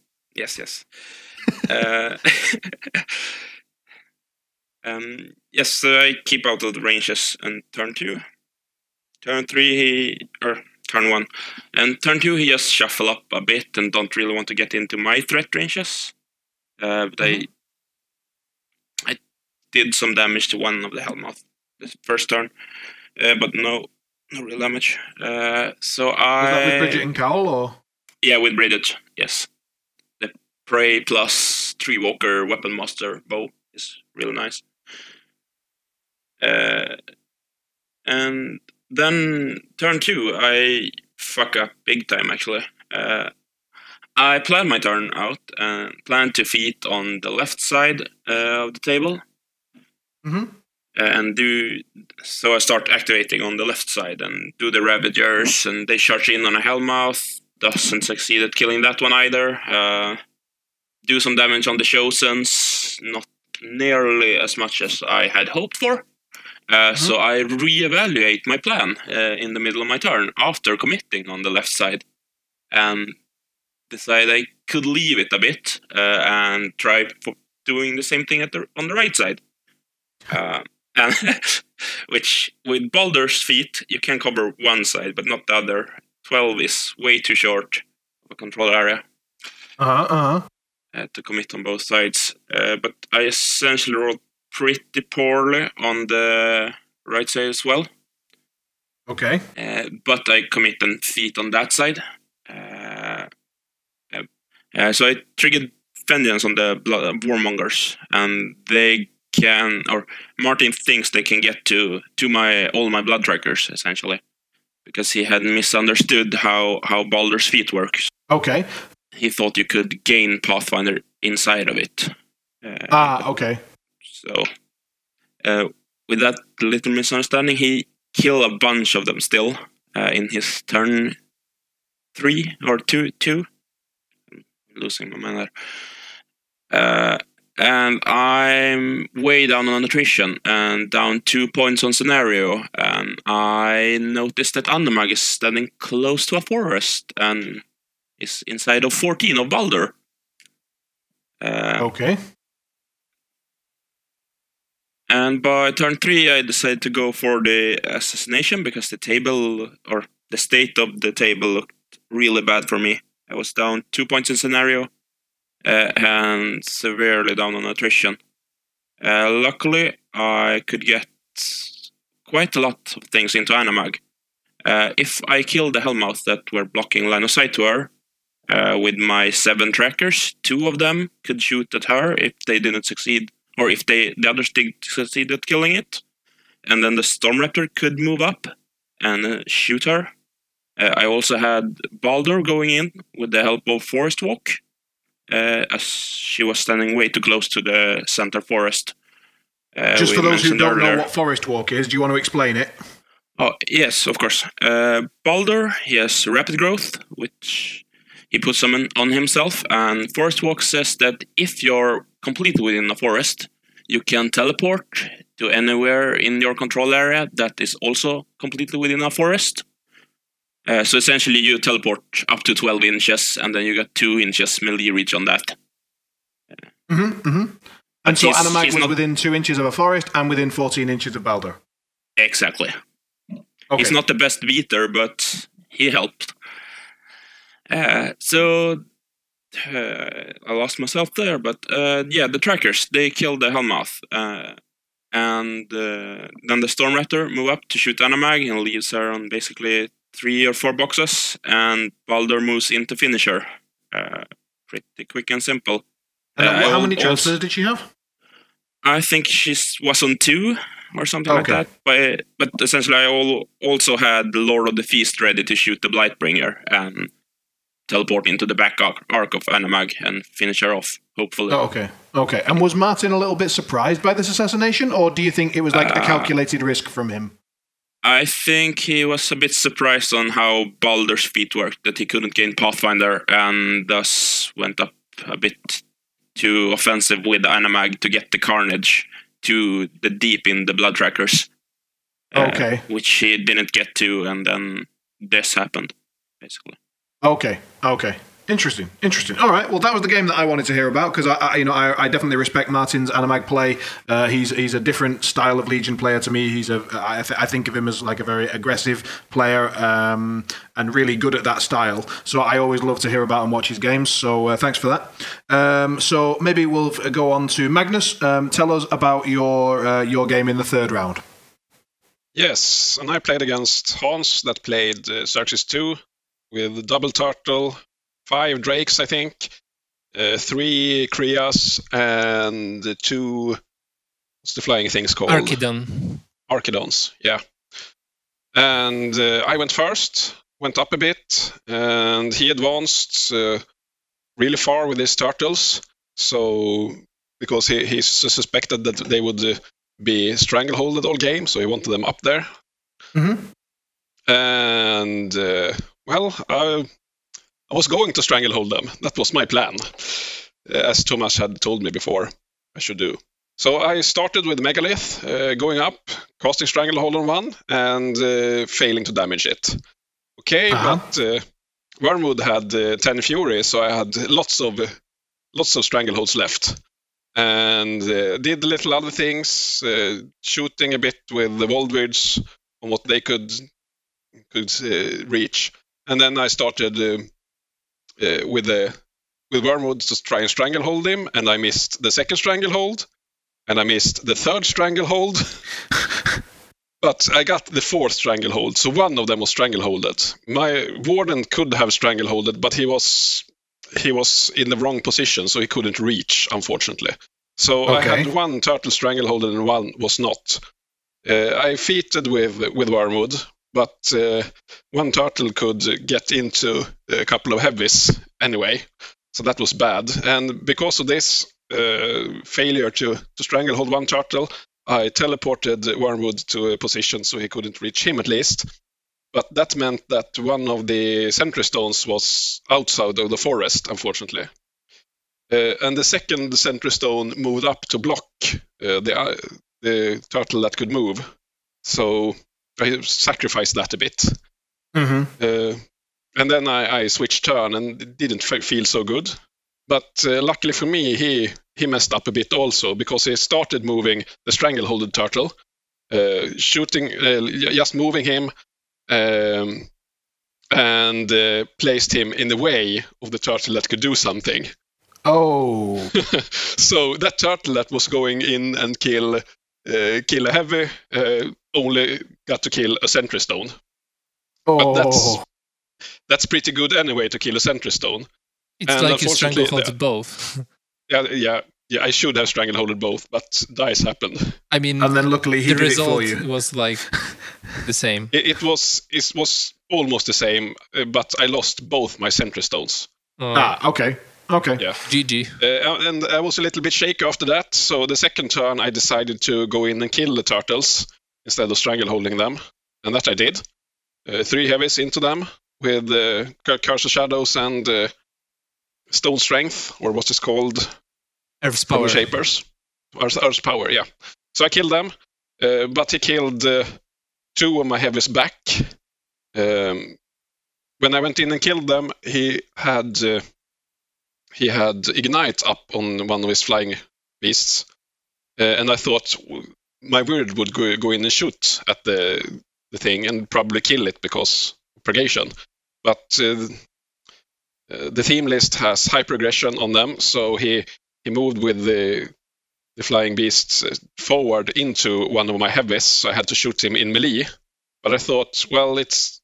Yes, so I keep out of the ranges and turn 2. Turn 3, turn 1. And turn 2, he just shuffle up a bit and don't really want to get into my threat ranges. But I did some damage to one of the Hellmouth this first turn, but no real damage. So Was that with Bridget and Cowl, or? Yeah, with Bridget, yes. The Prey plus 3 Walker Weapon Master bow is really nice. And then turn 2, I fuck up big time, actually. I planned my turn out and planned to feet on the left side of the table. And so I start activating on the left side and do the Ravagers, and they charge in on a Hellmouth. Doesn't succeed at killing that one either. Do some damage on the Chosens, not nearly as much as I had hoped for. So I reevaluate my plan in the middle of my turn after committing on the left side, and decide I could leave it a bit and try doing the same thing on the right side. And which with Baldur's Feet you can cover one side but not the other. 12 is way too short of a control area to commit on both sides. But I essentially rolled pretty poorly on the right side as well. Okay. But I commit and feet on that side. So I triggered Vengeance on the Warmongers, and they can, or Martin thinks they can get to all my blood trackers, essentially, because he had misunderstood how Baldur's Feet works. Okay. He thought you could gain Pathfinder inside of it. Okay. So, with that little misunderstanding, he killed a bunch of them still in his turn 3 or 2. I'm losing my mind there. And I'm way down on attrition and down 2 points on scenario. And I noticed that Andemag is standing close to a forest and is inside of 14 of Baldur. Okay. And by turn 3, I decided to go for the assassination because the table, or the state of the table, looked really bad for me. I was down 2 points in scenario and severely down on attrition. Luckily, I could get quite a lot of things into Animag. If I killed the Hellmouth that were blocking line of sight to her, with my 7 trackers, 2 of them could shoot at her if they didn't succeed, or if the others did succeed at killing it. And then the Storm Raptor could move up and shoot her. I also had Baldur going in with the help of Forest Walk, as she was standing way too close to the center forest. Just for those who don't know what Forest Walk is, do you want to explain it? Oh, yes, of course. Baldur, he has rapid growth, which he puts on himself, and Forest Walk says that if you're completely within a forest, you can teleport to anywhere in your control area that is also completely within a forest. So essentially you teleport up to 12 inches, and then you get 2 inches melee reach on that. And so Animag was within 2 inches of a forest and within 14 inches of Baldur. Exactly. Okay. He's not the best beater, but he helped. So I lost myself there, but yeah, the trackers, they killed the Hellmouth. And then the Storm Raptor move up to shoot Animag and leaves her on basically 3 or 4 boxes, and Baldur moves in to finish her. Pretty quick and simple. And how many transfers did she have? I think she was on 2 or something like that. But essentially I also had the Lord of the Feast ready to shoot the Blightbringer and teleport into the back arc of Animag and finish her off, hopefully. Oh, okay. And was Martin a little bit surprised by this assassination, or do you think it was like a calculated risk from him? I think he was a bit surprised on how Baldur's feat worked, that he couldn't gain Pathfinder, and thus went up a bit too offensive with Animag to get the carnage to the deep in the blood trackers. Which he didn't get to, and then this happened, basically. Okay. Interesting. All right. Well, that was the game that I wanted to hear about, because I definitely respect Martin's Animag play. He's a different style of Legion player to me. I think of him as like a very aggressive player and really good at that style. So I always love to hear about and watch his games. So thanks for that. So maybe we'll go on to Magnus. Tell us about your game in the 3rd round. Yes, and I played against Hans that played Xerxes 2 with double turtle. 5 drakes, I think, 3 Krias, and 2, what's the flying things called? Archidons, yeah. And I went first, went up a bit, and he advanced really far with his turtles. So, because he suspected that they would be strangleholded all game, so he wanted them up there. And, I was going to stranglehold them. That was my plan, as Thomas had told me before I should do. So I started with Megalith, going up, casting Stranglehold on 1, and failing to damage it. But Wormwood had 10 Fury, so I had lots of Strangleholds left. And did little other things, shooting a bit with the Voldwyrds on what they could reach. And then I started with Wormwood to try and stranglehold him, and I missed the 2nd stranglehold, and I missed the 3rd stranglehold, but I got the 4th stranglehold, so one of them was strangleholded. My Warden could have strangleholded, but he was in the wrong position, so he couldn't reach, unfortunately. So I had 1 turtle stranglehold and 1 was not. I feated with Wormwood, but 1 turtle could get into a couple of heavies anyway, so that was bad. And because of this failure to stranglehold 1 turtle, I teleported Wormwood to a position so he couldn't reach him at least. But that meant that one of the sentry stones was outside of the forest, unfortunately. And the 2nd sentry stone moved up to block the turtle that could move. So I sacrificed that a bit. And then I switched turn, and it didn't feel so good. But luckily for me, he messed up a bit also, because he started moving the stranglehold turtle, shooting, just moving him, and placed him in the way of the turtle that could do something. Oh. So that turtle that was going in and kill a heavy only got to kill a sentry stone. Oh. But that's pretty good anyway to kill a sentry stone. It's And like you unfortunately, stranglehold both. Yeah. I should have strangleholded both, but dice happened. I mean, And then luckily he the did it for result you. was like the same. It was almost the same, but I lost both my sentry stones. Okay. Yeah. GG. And I was a little bit shaky after that, so the second turn I decided to go in and kill the turtles instead of strangleholding them, and that I did. 3 heavies into them with Curse of Shadows and Stone Strength, or what is called Earth's Power. Shapers. Earth's Power, yeah. So I killed them, but he killed 2 of my heavies back. When I went in and killed them, he had Ignite up on one of his flying beasts, and I thought my word would go in and shoot at the thing and probably kill it because of purgation. But the theme list has high progression on them, so he moved with the flying beasts forward into one of my heavies, so I had to shoot him in melee. But I thought, well, it's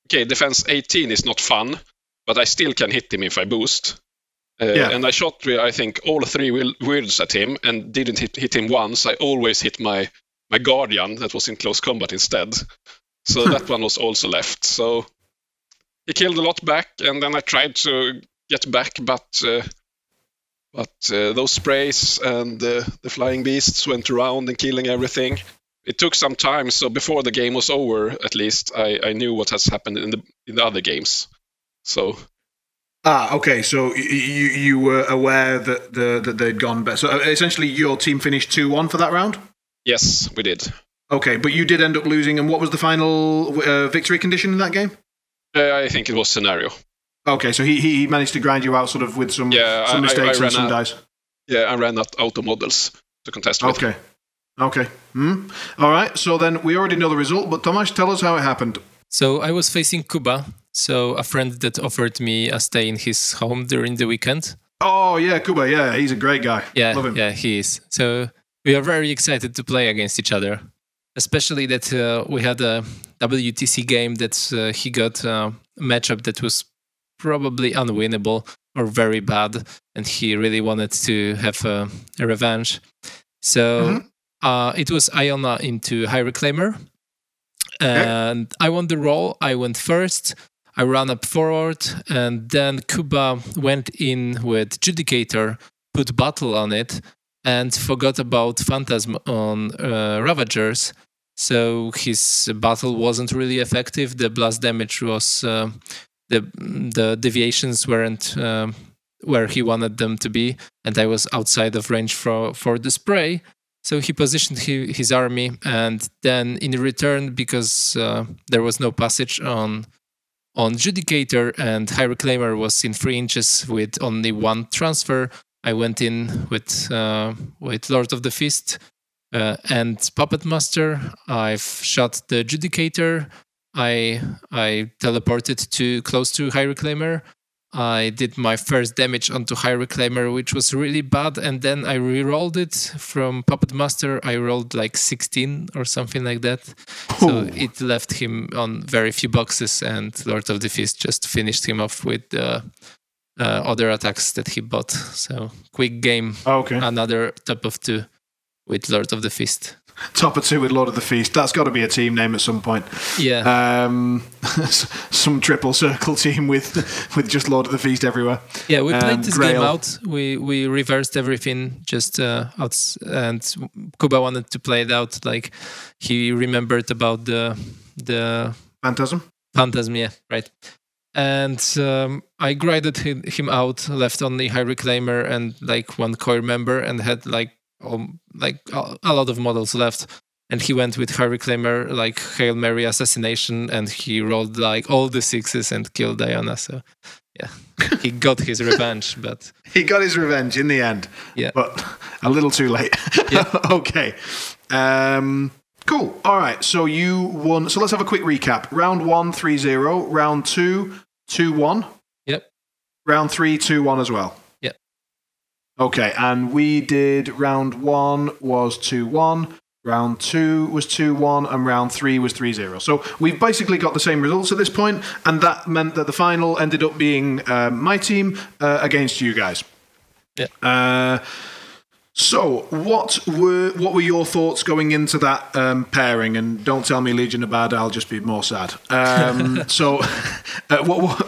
okay, defense 18 is not fun, but I still can hit him if I boost. And I shot, I think, all 3 weirds at him and didn't hit him once. I always hit my guardian that was in close combat instead. So that one was also left. So he killed a lot back, and then I tried to get back, but those sprays and the flying beasts went around and killing everything. It took some time, so before the game was over, at least, I knew what has happened in the other games. So... okay. So you were aware that they'd gone better. So essentially, your team finished 2-1 for that round? Yes, we did. Okay, but you did end up losing, and what was the final victory condition in that game? I think it was scenario. Okay, so he managed to grind you out sort of with some mistakes and some dice. Yeah, I ran out of models to contest with. Okay. All right, so then we already know the result, but Tomasz, tell us how it happened. So I was facing Kuba, so a friend that offered me a stay in his home during the weekend. Oh, yeah, Kuba, yeah, he's a great guy. Yeah, love him. Yeah, he is. So we are very excited to play against each other, especially that we had a WTC game that he got a matchup that was probably unwinnable or very bad, and he really wanted to have a revenge. So it was Iona into High Reclaimer, and I won the roll. I went first. I ran up forward, and then Kuba went in with Judicator, put Battle on it, and forgot about Phantasm on Ravagers. So his battle wasn't really effective. The blast damage was the deviations weren't where he wanted them to be, and I was outside of range for the spray. So he positioned his army, and then in return, because there was no passage on Judicator and High Reclaimer was in 3 inches with only 1 transfer, I went in with Lord of the Fist and Puppet Master. I've shot the Judicator. I teleported to close to High Reclaimer. I did my first damage onto High Reclaimer, which was really bad, and then I re-rolled it from Puppet Master. I rolled like 16 or something like that. So it left him on very few boxes, and Lord of the Fist just finished him off with the other attacks that he bought. So quick game. Okay. Another top of 2 with Lord of the Fist. Top of 2 with Lord of the Feast. That's got to be a team name at some point. Yeah. Some triple circle team with just Lord of the Feast everywhere. Yeah, we played this Grail. game out. We reversed everything just out, and Kuba wanted to play it out. Like he remembered about the Phantasm, yeah, right. And I grinded him out, left only High Reclaimer and like 1 core member, and had like a lot of models left. And he went with High Reclaimer, like Hail Mary Assassination, and he rolled like all the 6s and killed Diana. So, yeah. he got his revenge, but he got his revenge in the end. Yeah, but a little too late. Yeah. Okay. Cool. All right. So you won. So let's have a quick recap. Round 1, 3-0. Round 2, 2-1. Yep. Round 3, 2-1 as well. Yep. Okay. And we did round 1 was 2-1. Round 2 was 2-1, and round 3 was 3-0. So we've basically got the same results at this point, and that meant that the final ended up being my team against you guys. Yeah. So what were your thoughts going into that pairing? And don't tell me Legion are bad; I'll just be more sad.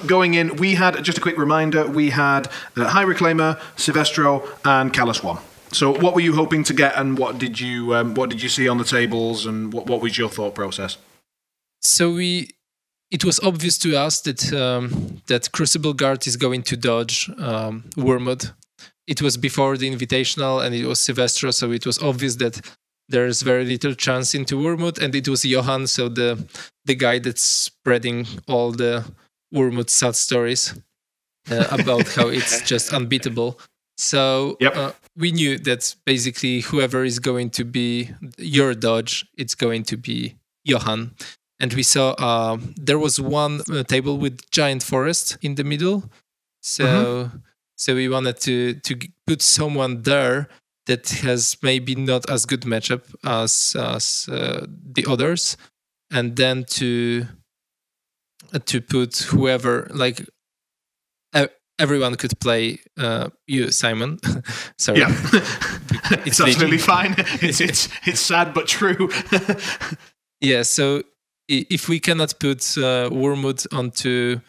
Going in, we had, just a quick reminder, we had High Reclaimer, Silvestro, and Callous One. So what were you hoping to get, and what did you see on the tables, and what was your thought process? So it was obvious to us that Crucible Guard is going to dodge Wormwood. It was before the Invitational, and it was Silvestro, so it was obvious that there's very little chance into Wormwood, and it was Johan, so the guy that's spreading all the Wormwood sad stories about how it's just unbeatable. So we knew that basically whoever is going to be your dodge, it's going to be Johan. And we saw there was one table with Giant Forest in the middle. So we wanted to put someone there that has maybe not as good matchup as the others, and then to put whoever, like everyone could play you, Simon. Sorry. Yeah. It's absolutely fine. It's sad but true. Yeah, so if we cannot put Wormwood onto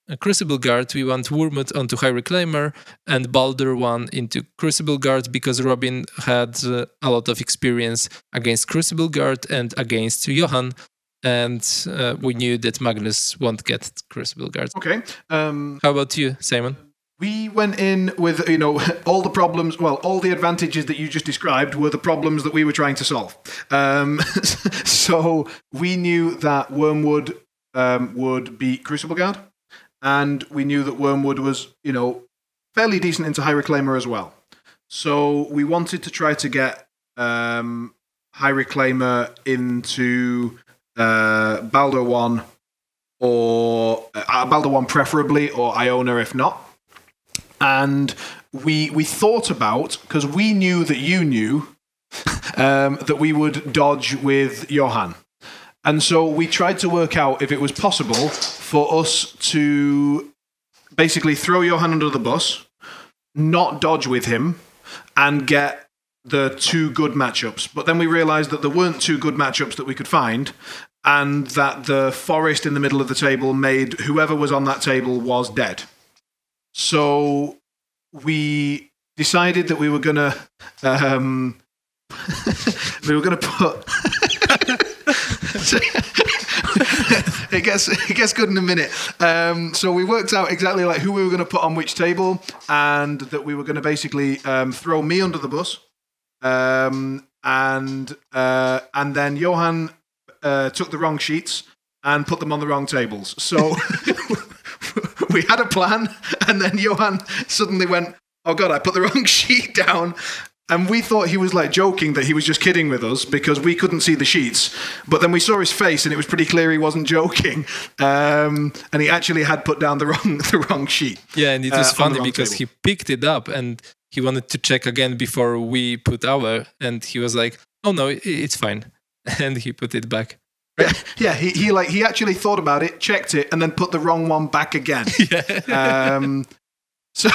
a Crucible Guard, we want Wormwood onto High Reclaimer and Baldur 1 into Crucible Guard, because Robin had a lot of experience against Crucible Guard and against Johan. And we knew that Magnus won't get Crucible Guard. Okay. How about you, Simon? We went in with, all the problems, all the advantages that you just described were the problems that we were trying to solve. So we knew that Wormwood would beat Crucible Guard, and we knew that Wormwood was, fairly decent into High Reclaimer as well. So we wanted to try to get High Reclaimer into Baldur 1, or Baldur 1 preferably, or Iona if not. And we thought about, because we knew that you knew that we would dodge with Johan. And so we tried to work out if it was possible for us to basically throw Johan under the bus, not dodge with him, and get the 2 good matchups. But then we realized that there weren't 2 good matchups that we could find, and that the forest in the middle of the table made whoever was on that table was dead. So we decided that we were gonna put. It gets good in a minute. So we worked out exactly like who we were going to put on which table, and that we were going to basically throw me under the bus, and then Johan took the wrong sheets and put them on the wrong tables. So we had a plan, and then Johan suddenly went, "Oh God, I put the wrong sheet down." And we thought he was like joking, that he was just kidding with us because we couldn't see the sheets. But then we saw his face, and it was pretty clear he wasn't joking. And he actually had put down the wrong sheet. Yeah, and it was funny because he picked it up and he wanted to check again before we put our, and he was like, "Oh no, it's fine," and he put it back. Yeah, he actually thought about it, checked it, and then put the wrong one back again. Yeah. So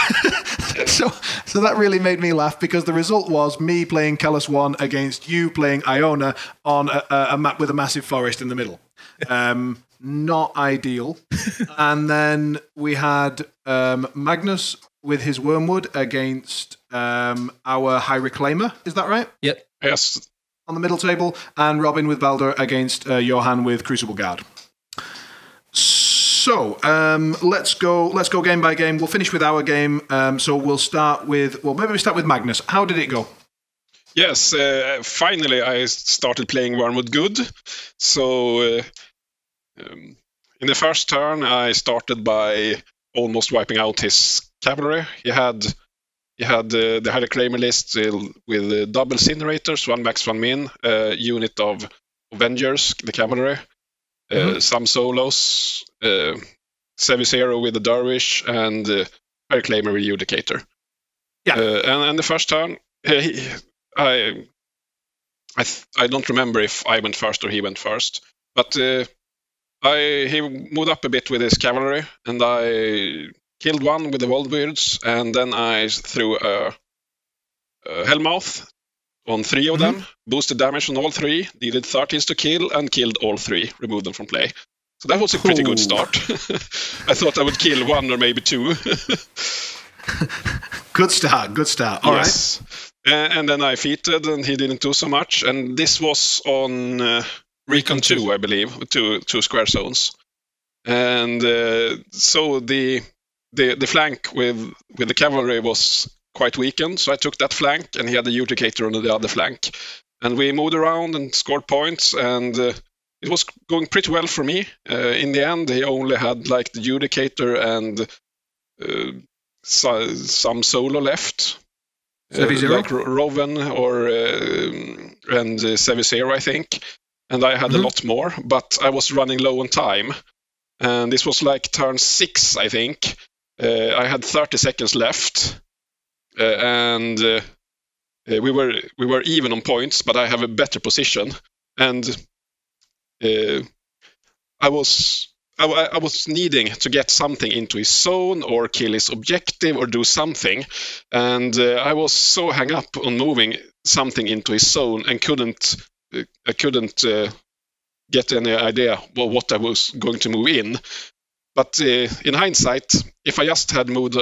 that really made me laugh, because the result was me playing Callous One against you playing Iona on a map with a massive forest in the middle. Not ideal. And then we had Magnus with his Wormwood against our High Reclaimer. Is that right? Yep. Yes. On the middle table, and Robin with Baldur against Johan with Crucible Guard. So let's go game by game. We'll finish with our game. So we'll start with, maybe we start with Magnus. How did it go? Yes, finally I started playing Wormwood good. So in the first turn I started by almost wiping out his cavalry. He had the Harry Kramer list with double incinerators, 1 max, 1 min, unit of Avengers, the cavalry, some solos, Sevisero with the Dervish, and Harry Kramer with Judicator. Yeah. And the first turn, I don't remember if I went first or he went first, but he moved up a bit with his cavalry, and I killed one with the Waldbeards, and then I threw a Hellmouth on 3 of them, boosted damage on all 3, needed 13s to kill, and killed all 3, removed them from play. So that was a pretty good start. I thought I would kill 1 or maybe 2. Good start. All right. And then I feated, and he didn't do so much. And this was on Recon 2, I believe, with two square zones. And so the flank with the cavalry was quite weakened, so I took that flank, and he had the Judicator on the other flank. And we moved around and scored points, and it was going pretty well for me. In the end, he only had like the Judicator and some solo left. Like Roven and Sevisero, I think. And I had a lot more, but I was running low on time. And this was like turn 6, I think. I had 30 seconds left. And we were even on points, but I have a better position. And I was needing to get something into his zone or kill his objective or do something, and I was so hung up on moving something into his zone and I couldn't get any idea what I was going to move in. But in hindsight, if I just had moved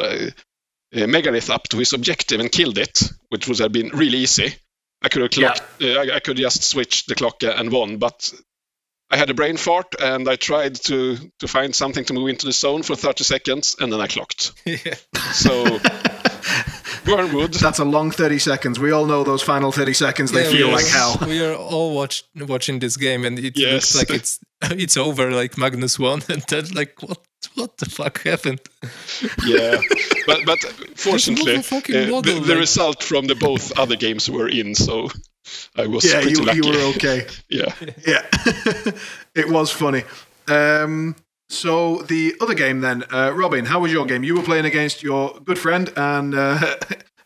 Megalith up to his objective and killed it, which would have been really easy, I could have I could just switch the clock and won, but I had a brain fart, and I tried to find something to move into the zone for 30 seconds, and then I clocked. Yeah. So, Wormwood. That's a long 30 seconds. We all know those final 30 seconds, they feel like hell. We are all watching this game, and it looks like it's over, like Magnus won, and then like, what the fuck happened? Yeah, but fortunately, the result from the both other games were in, so I was pretty lucky. You were okay. Yeah. It was funny. So the other game then, Robin, how was your game? You were playing against your good friend and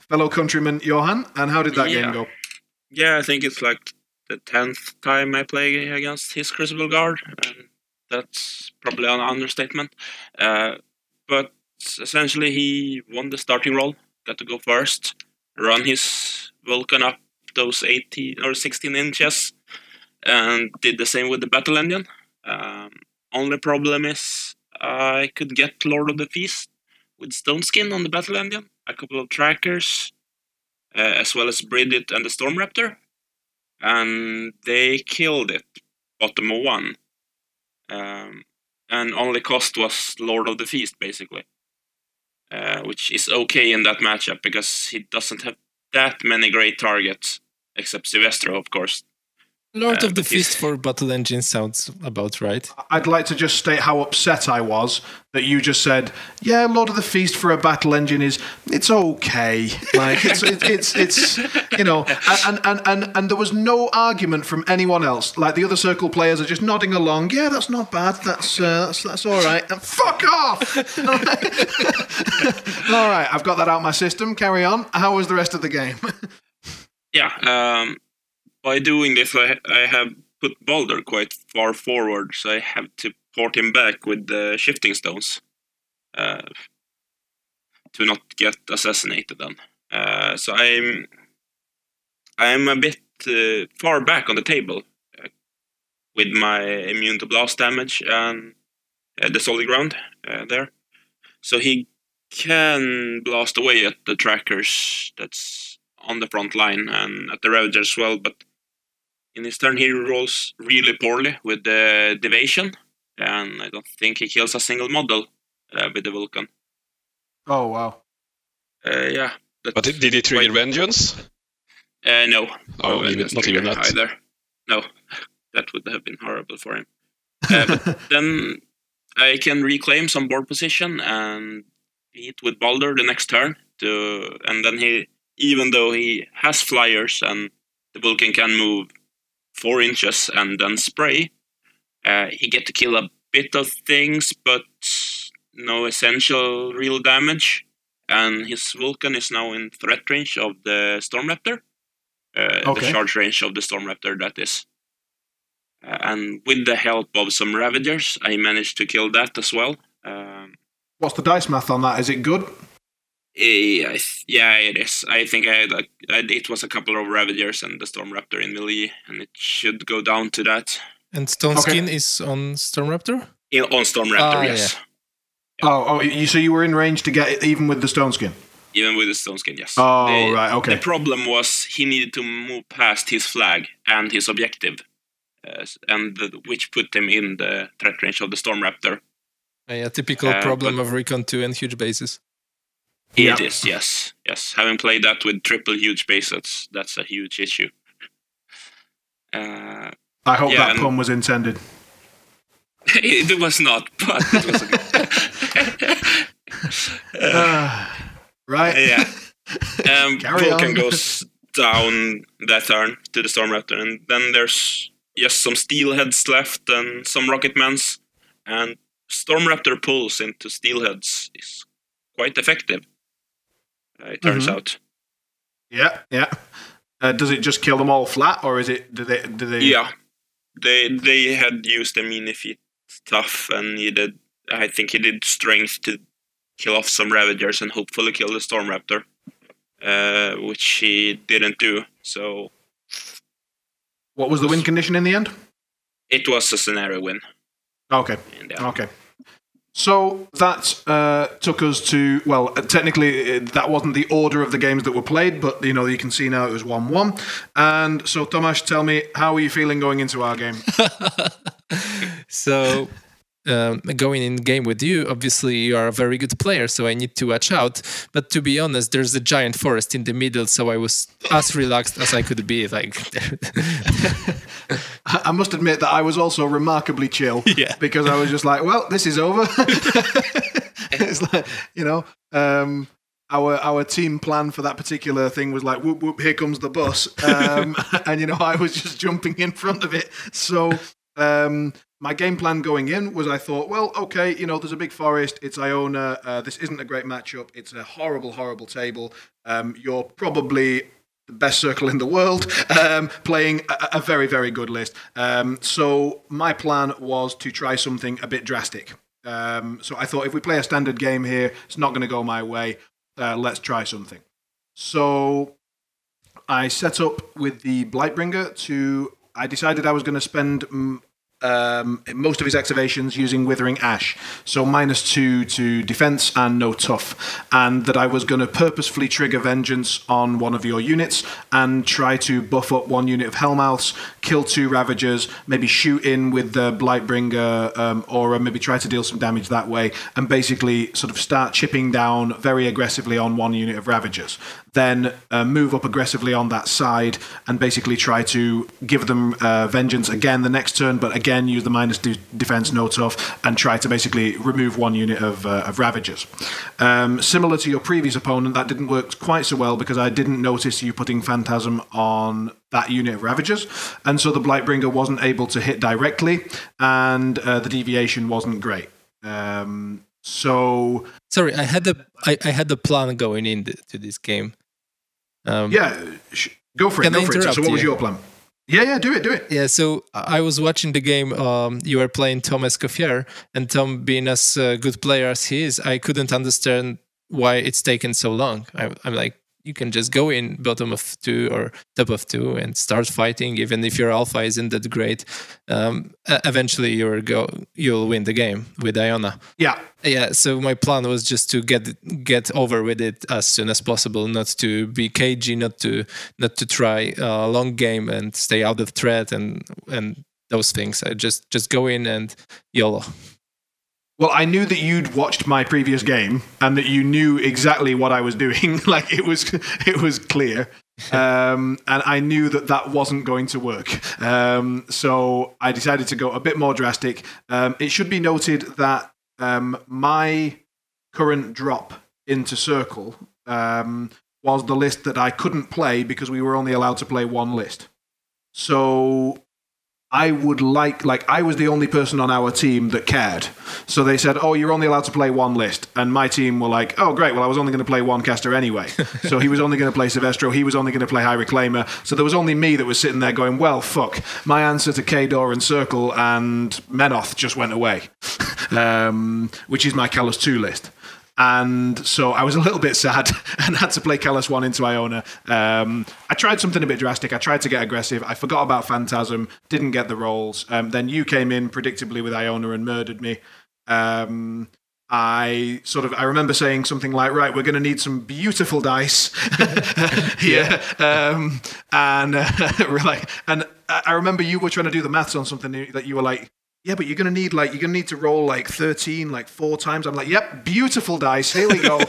fellow countryman Johan, and how did that game go? Yeah, I think it's like the 10th time I play against his Crucible Guard, and that's probably an understatement. But essentially he won the starting role, got to go first, run his Vulcan up those 18 or 16 inches, and did the same with the Battle Engine. Only problem is I could get Lord of the Feast with Stone Skin on the Battle Engine, a couple of trackers, as well as Bridget and the Storm Raptor, and they killed it, bottom of 1. And only cost was Lord of the Feast, basically, which is okay in that matchup because he doesn't have that many great targets, except Silvestro, of course. Lord of the Feast for Battle Engine sounds about right. I'd like to just state how upset I was that you just said, yeah, Lord of the Feast for a Battle Engine it's okay. Like it's you know, and there was no argument from anyone else. Like the other circle players are just nodding along. Yeah, that's not bad. That's all right. And fuck off. All right, I've got that out of my system. Carry on. How was the rest of the game? Yeah. By doing this, I have put Baldur quite far forward, so I have to port him back with the shifting stones to not get assassinated then. So I'm a bit far back on the table with my immune to blast damage and the solid ground there. So he can blast away at the trackers that's on the front line and at the Ravager as well, but in his turn he rolls really poorly with the Deviation, and I don't think he kills a single model with the Vulcan. Oh, wow. Yeah. But did he trigger Vengeance? No. Oh, not even that. Either. No, that would have been horrible for him. But then I can reclaim some board position and hit with Baldur the next turn. And then even though he has flyers and the Vulcan can move 4 inches and then spray, he get to kill a bit of things, but no essential real damage. And his Vulcan is now in threat range of the Stormraptor. The charge range of the Stormraptor, that is. And with the help of some Ravagers, I managed to kill that as well. What's the dice math on that? Is it good? Yeah, it is. I think it was a couple of Ravagers and the Stormraptor in melee, and it should go down to that. And Stone Skin is on Stormraptor? On Stormraptor, yes. Yeah. So you were in range to get it even with the Stone Skin? Even with the Stone Skin, yes. Right, okay. The problem was he needed to move past his flag and his objective, which put him in the threat range of the Stormraptor. A typical problem of Recon 2 and huge bases. It is, yes. Having played that with triple huge bases, that's a huge issue. I hope that pun was intended. It was not, but it was right. Yeah. Vulcan goes down that turn to the Stormraptor, and then there's just some Steelheads left and some Rocketmans, and Stormraptor pulls into Steelheads is quite effective. It turns out. Yeah. Does it just kill them all flat, or is it? Do they? Yeah, they had used a mini feat stuff, and I think he did strength to kill off some Ravagers and hopefully kill the Stormraptor, which he didn't do. So, what was the win condition in the end? It was a scenario win. Okay. So that took us to, well, technically that wasn't the order of the games that were played, but you can see now it was 1-1. And so Tomáš, tell me, how are you feeling going into our game? So going in game with you, obviously you are a very good player, so I need to watch out. But to be honest, there's a giant forest in the middle, so I was as relaxed as I could be. I must admit that I was also remarkably chill, because I was just like, well, this is over. It's like, our team plan for that particular thing was like, whoop, whoop, here comes the bus. And, I was just jumping in front of it. So my game plan going in was, I thought, well, okay, there's a big forest. It's Iona. This isn't a great matchup. It's a horrible, horrible table. You're probably the best circle in the world, playing a very, very good list. So my plan was to try something a bit drastic. So I thought, if we play a standard game here, it's not going to go my way. Let's try something. So I set up with the Blightbringer I decided I was going to spend most of his activations using Withering Ash, so -2 to defense and no tough, and that I was going to purposefully trigger Vengeance on one of your units and try to buff up one unit of Hellmouths, kill 2 Ravagers, maybe shoot in with the Blightbringer aura, maybe try to deal some damage that way, and basically sort of start chipping down very aggressively on one unit of Ravagers. Then move up aggressively on that side and basically try to give them Vengeance again the next turn, but again use the -defense, no tough, and try to basically remove one unit of Ravagers. Similar to your previous opponent, that didn't work quite so well because I didn't notice you putting Phantasm on that unit of Ravagers, and so the Blightbringer wasn't able to hit directly, and the deviation wasn't great. So sorry, I had a plan going into this game. Go for it. So what was your plan? Yeah, do it. Yeah, so I was watching the game. You were playing Tom Escoffier, and Tom, being as a good player as he is, I couldn't understand why it's taken so long. I'm like, you can just go in bottom of 2 or top of 2 and start fighting, even if your alpha isn't that great. Eventually, you'll win the game with Iona. Yeah. So my plan was just to get over with it as soon as possible, not to be cagey, not to try a long game and stay out of threat and those things. I just go in and YOLO. Well, I knew that you'd watched my previous game and that you knew exactly what I was doing. Like, it was clear. And I knew that wasn't going to work. So I decided to go a bit more drastic. It should be noted that my current drop into Circle was the list that I couldn't play because we were only allowed to play one list. So I would like I was the only person on our team that cared. So they said, oh, you're only allowed to play one list. And my team were like, oh, great, well, I was only going to play one caster anyway. So he was only going to play Silvestro, he was only going to play High Reclaimer. So there was only me that was sitting there going, well, fuck. My answer to Kador and Circle and Menoth just went away, which is my Callus 2 list. And so I was a little bit sad and had to play Callus 1 into Iona. I tried something a bit drastic. I tried to get aggressive. I forgot about Phantasm, didn't get the rolls. Then you came in predictably with Iona and murdered me. I remember saying something like, right, we're going to need some beautiful dice here. And I remember you were trying to do the maths on something that you were like, yeah, but you're gonna need to roll like 13, like 4 times. I'm like, yep, beautiful dice. Here we go. And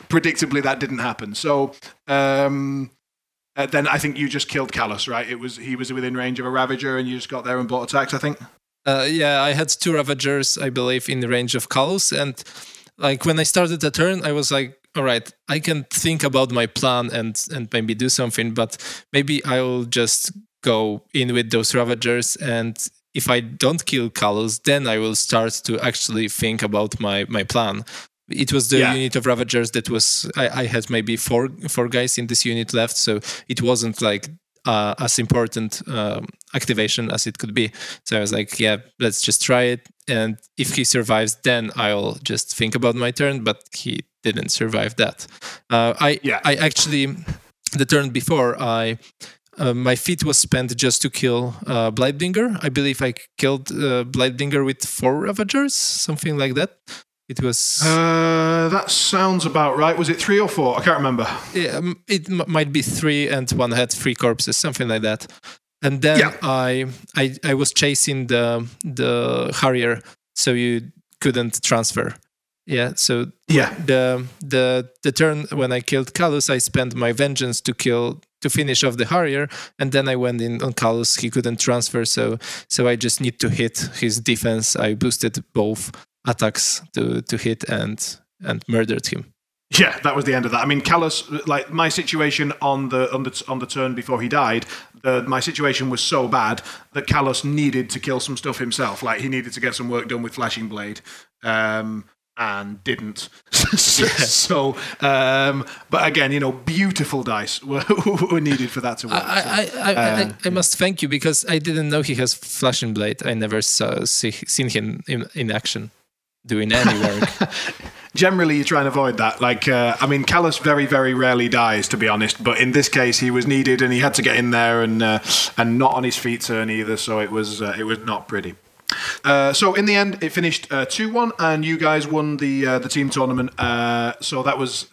predictably, that didn't happen. So then I think you just killed Callus, right? He was within range of a Ravager, and you just got there and bought attacks. I think. Yeah, I had 2 Ravagers, I believe, in the range of Callus, and like when I started the turn, I was like, all right, I can think about my plan and maybe do something, but maybe I'll just go in with those Ravagers, and if I don't kill Callus, then I will start to actually think about my plan. It was the unit of Ravagers that was... I had maybe four guys in this unit left, so it wasn't like as important activation as it could be. So I was like, yeah, let's just try it, and if he survives, then I'll just think about my turn, but he didn't survive that. I actually... The turn before, my feat was spent just to kill Blightbringer. I believe I killed Blightbringer with 4 Ravagers, something like that. It was... that sounds about right. Was it 3 or 4? I can't remember. Yeah, it might be 3, and one had 3 corpses, something like that. And then I was chasing the Harrier, so you couldn't transfer. Yeah, so the turn when I killed Callus, I spent my vengeance to finish off the Harrier, and then I went in on Callus. He couldn't transfer, so I just need to hit his defense. I boosted both attacks to hit and murdered him. Yeah, that was the end of that. I mean, Callus, like my situation on the turn before he died, my situation was so bad that Callus needed to kill some stuff himself. Like he needed to get some work done with Flashing Blade. And didn't. So, but again, beautiful dice were needed for that to work. I must thank you, because I didn't know he has Flashing Blade. I never seen him in action doing any work. Generally, you try and avoid that. Like, Callus very, very rarely dies, to be honest. But in this case, he was needed, and he had to get in there, and not on his feet turn either. So it was not pretty. So in the end, it finished 2-1, and you guys won the team tournament. So that was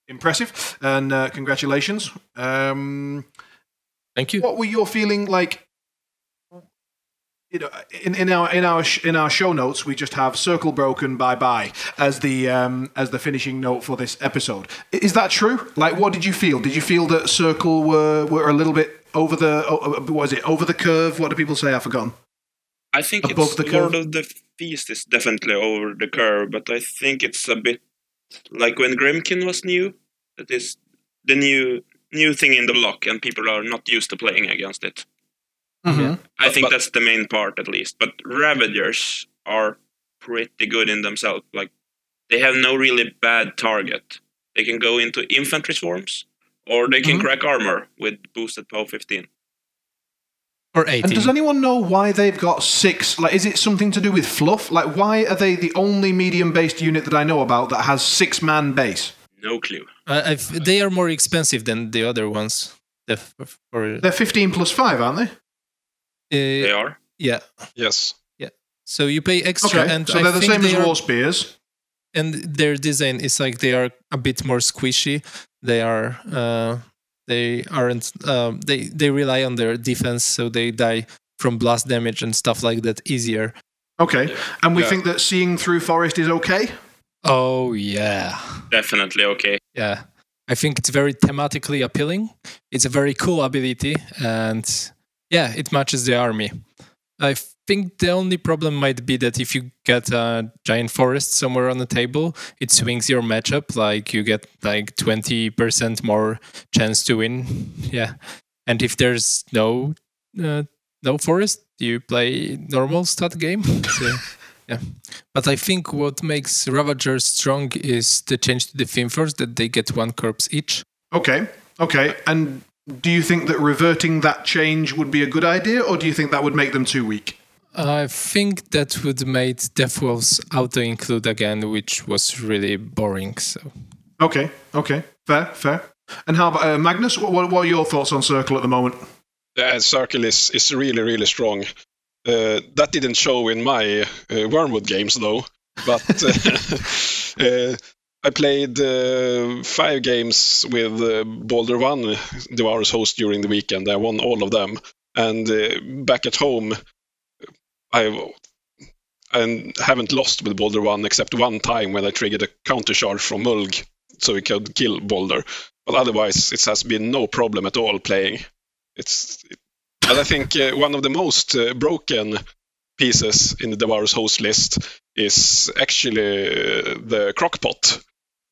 impressive, and congratulations. Thank you. What were your feeling like? In our show notes, we just have "Circle broken, bye bye" as the finishing note for this episode. Is that true? Like, what did you feel? Did you feel that Circle were a little bit over the over the curve? What do people say? I've forgotten. I think Lord of the Feast is definitely over the curve, but I think it's a bit like when Grimkin was new. That is the new thing in the block, and people are not used to playing against it. Mm-hmm. I think that's the main part, at least. But Ravagers are pretty good in themselves. Like, they have no really bad target. They can go into infantry swarms, or they can crack armor with boosted POW 15. Or 18. And does anyone know why they've got 6? Like, is it something to do with fluff? Like, why are they the only medium-based unit that I know about that has 6-man base? No clue. They are more expensive than the other ones. They're 15 plus 5, aren't they? They are? Yeah. Yes. Yeah. So you pay extra, and so they're the same as War Spears. And their design is like they are a bit more squishy. They are... They aren't. They rely on their defense, so they die from blast damage and stuff like that easier. Okay, and we think that seeing through forest is okay. Oh yeah, definitely okay. Yeah, I think it's very thematically appealing. It's a very cool ability, and yeah, it matches the army. I think the only problem might be that if you get a giant forest somewhere on the table, it swings your matchup. Like you get like 20% more chance to win. Yeah, and if there's no forest, you play normal stat game. So, yeah, but I think what makes Ravagers strong is the change to the Finforce, that they get 1 corpse each. Okay. And do you think that reverting that change would be a good idea, or do you think that would make them too weak? I think that would make Deathwolves auto-include again, which was really boring. So. Okay. Fair. And how about Magnus? What are your thoughts on Circle at the moment? Circle is really, really strong. That didn't show in my Wormwood games, though. But I played 5 games with Boulder 1, Devour's host, during the weekend. I won all of them. And back at home, I haven't lost with Boulder 1 except one time when I triggered a counter charge from Mulg so he could kill Boulder. But otherwise, it has been no problem at all playing. But I think one of the most broken pieces in the Devour's host list is actually the Crockpot.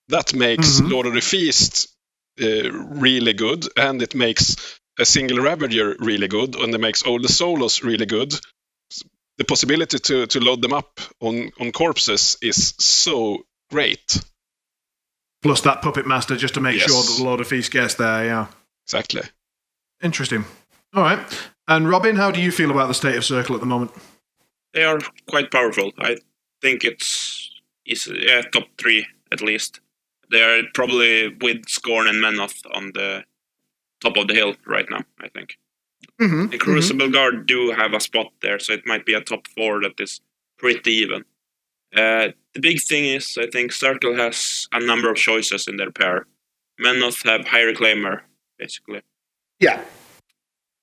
That makes Lord of the Feast really good, and it makes a single Ravager really good, and it makes all the solos really good. The possibility to load them up on corpses is so great. Plus that Puppet Master, just to make sure that the Lord of Feast gets there, yeah. Exactly. Interesting. All right. And Robin, how do you feel about the state of Circle at the moment? They are quite powerful. I think it's top 3 at least. They are probably with Scorn and Menoth on the top of the hill right now, I think. The Crucible Guard do have a spot there, so it might be a top 4 that is pretty even. The big thing is, I think Circle has a number of choices in their pair. Menoth have High Reclaimer, basically. Yeah.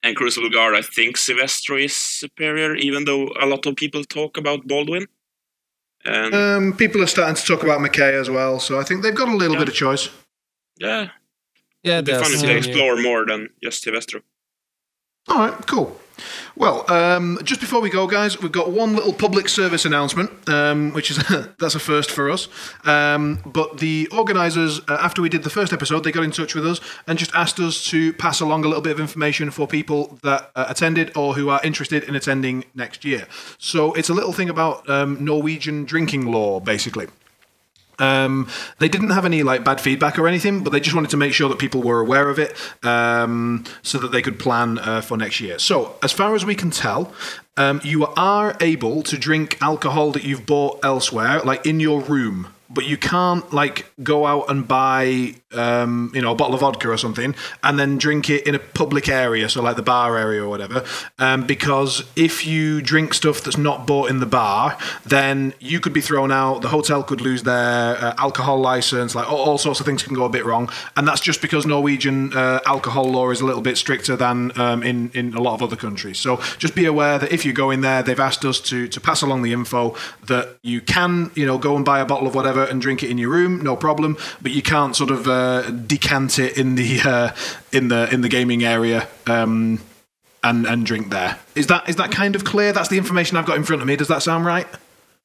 And Crucible Guard, I think Sylvester is superior, even though a lot of people talk about Baldwin. And people are starting to talk about McKay as well, so I think they've got a little bit of choice. Yeah. Yeah, it'd be fun to explore more than just Sylvester. All right, cool. Well, just before we go, guys, we've got one little public service announcement, which is that's a first for us. But the organisers, after we did the first episode, they got in touch with us and just asked us to pass along a little bit of information for people that attended or who are interested in attending next year. So it's a little thing about Norwegian drinking law, basically. They didn't have any bad feedback or anything, but they just wanted to make sure that people were aware of it, so that they could plan for next year. So, as far as we can tell, you are able to drink alcohol that you've bought elsewhere, in your room, but you can't go out and buy a bottle of vodka or something and then drink it in a public area, so the bar area or whatever, because if you drink stuff that's not bought in the bar, then you could be thrown out, the hotel could lose their alcohol license, all sorts of things can go a bit wrong, and that's just because Norwegian alcohol law is a little bit stricter than in a lot of other countries. So just be aware that if you go in there, they've asked us to pass along the info that you can go and buy a bottle of whatever and drink it in your room, no problem, but you can't sort of decant it in the gaming area and drink there. Is that kind of clear? That's the information I've got in front of me. Does that sound right?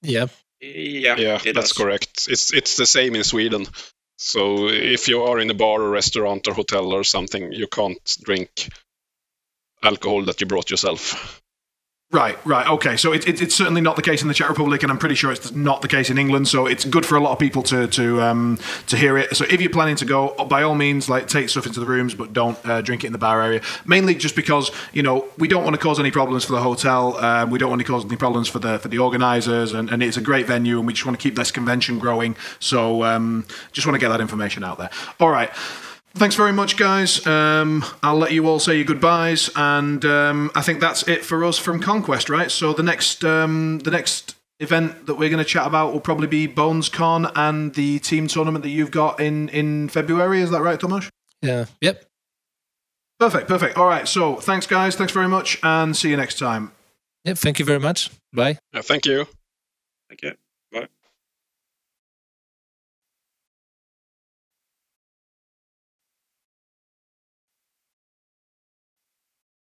Yeah. Yeah, that's correct. It's the same in Sweden. So if you are in a bar or restaurant or hotel or something, you can't drink alcohol that you brought yourself. Right. Okay. So it's certainly not the case in the Czech Republic, and I'm pretty sure it's not the case in England. So it's good for a lot of people to hear it. So if you're planning to go, by all means, take stuff into the rooms, but don't drink it in the bar area. Mainly just because we don't want to cause any problems for the hotel. We don't want to cause any problems for the organisers, and it's a great venue, and we just want to keep this convention growing. So just want to get that information out there. All right. Thanks very much, guys. I'll let you all say your goodbyes, and I think that's it for us from ConQuest, right? So the next event that we're going to chat about will probably be BonesCon and the team tournament that you've got in February. Is that right, Tomasz? Yeah. Yep. Perfect. All right. So thanks, guys. Thanks very much, and see you next time. Yep. Thank you very much. Bye. Thank you. Thank you.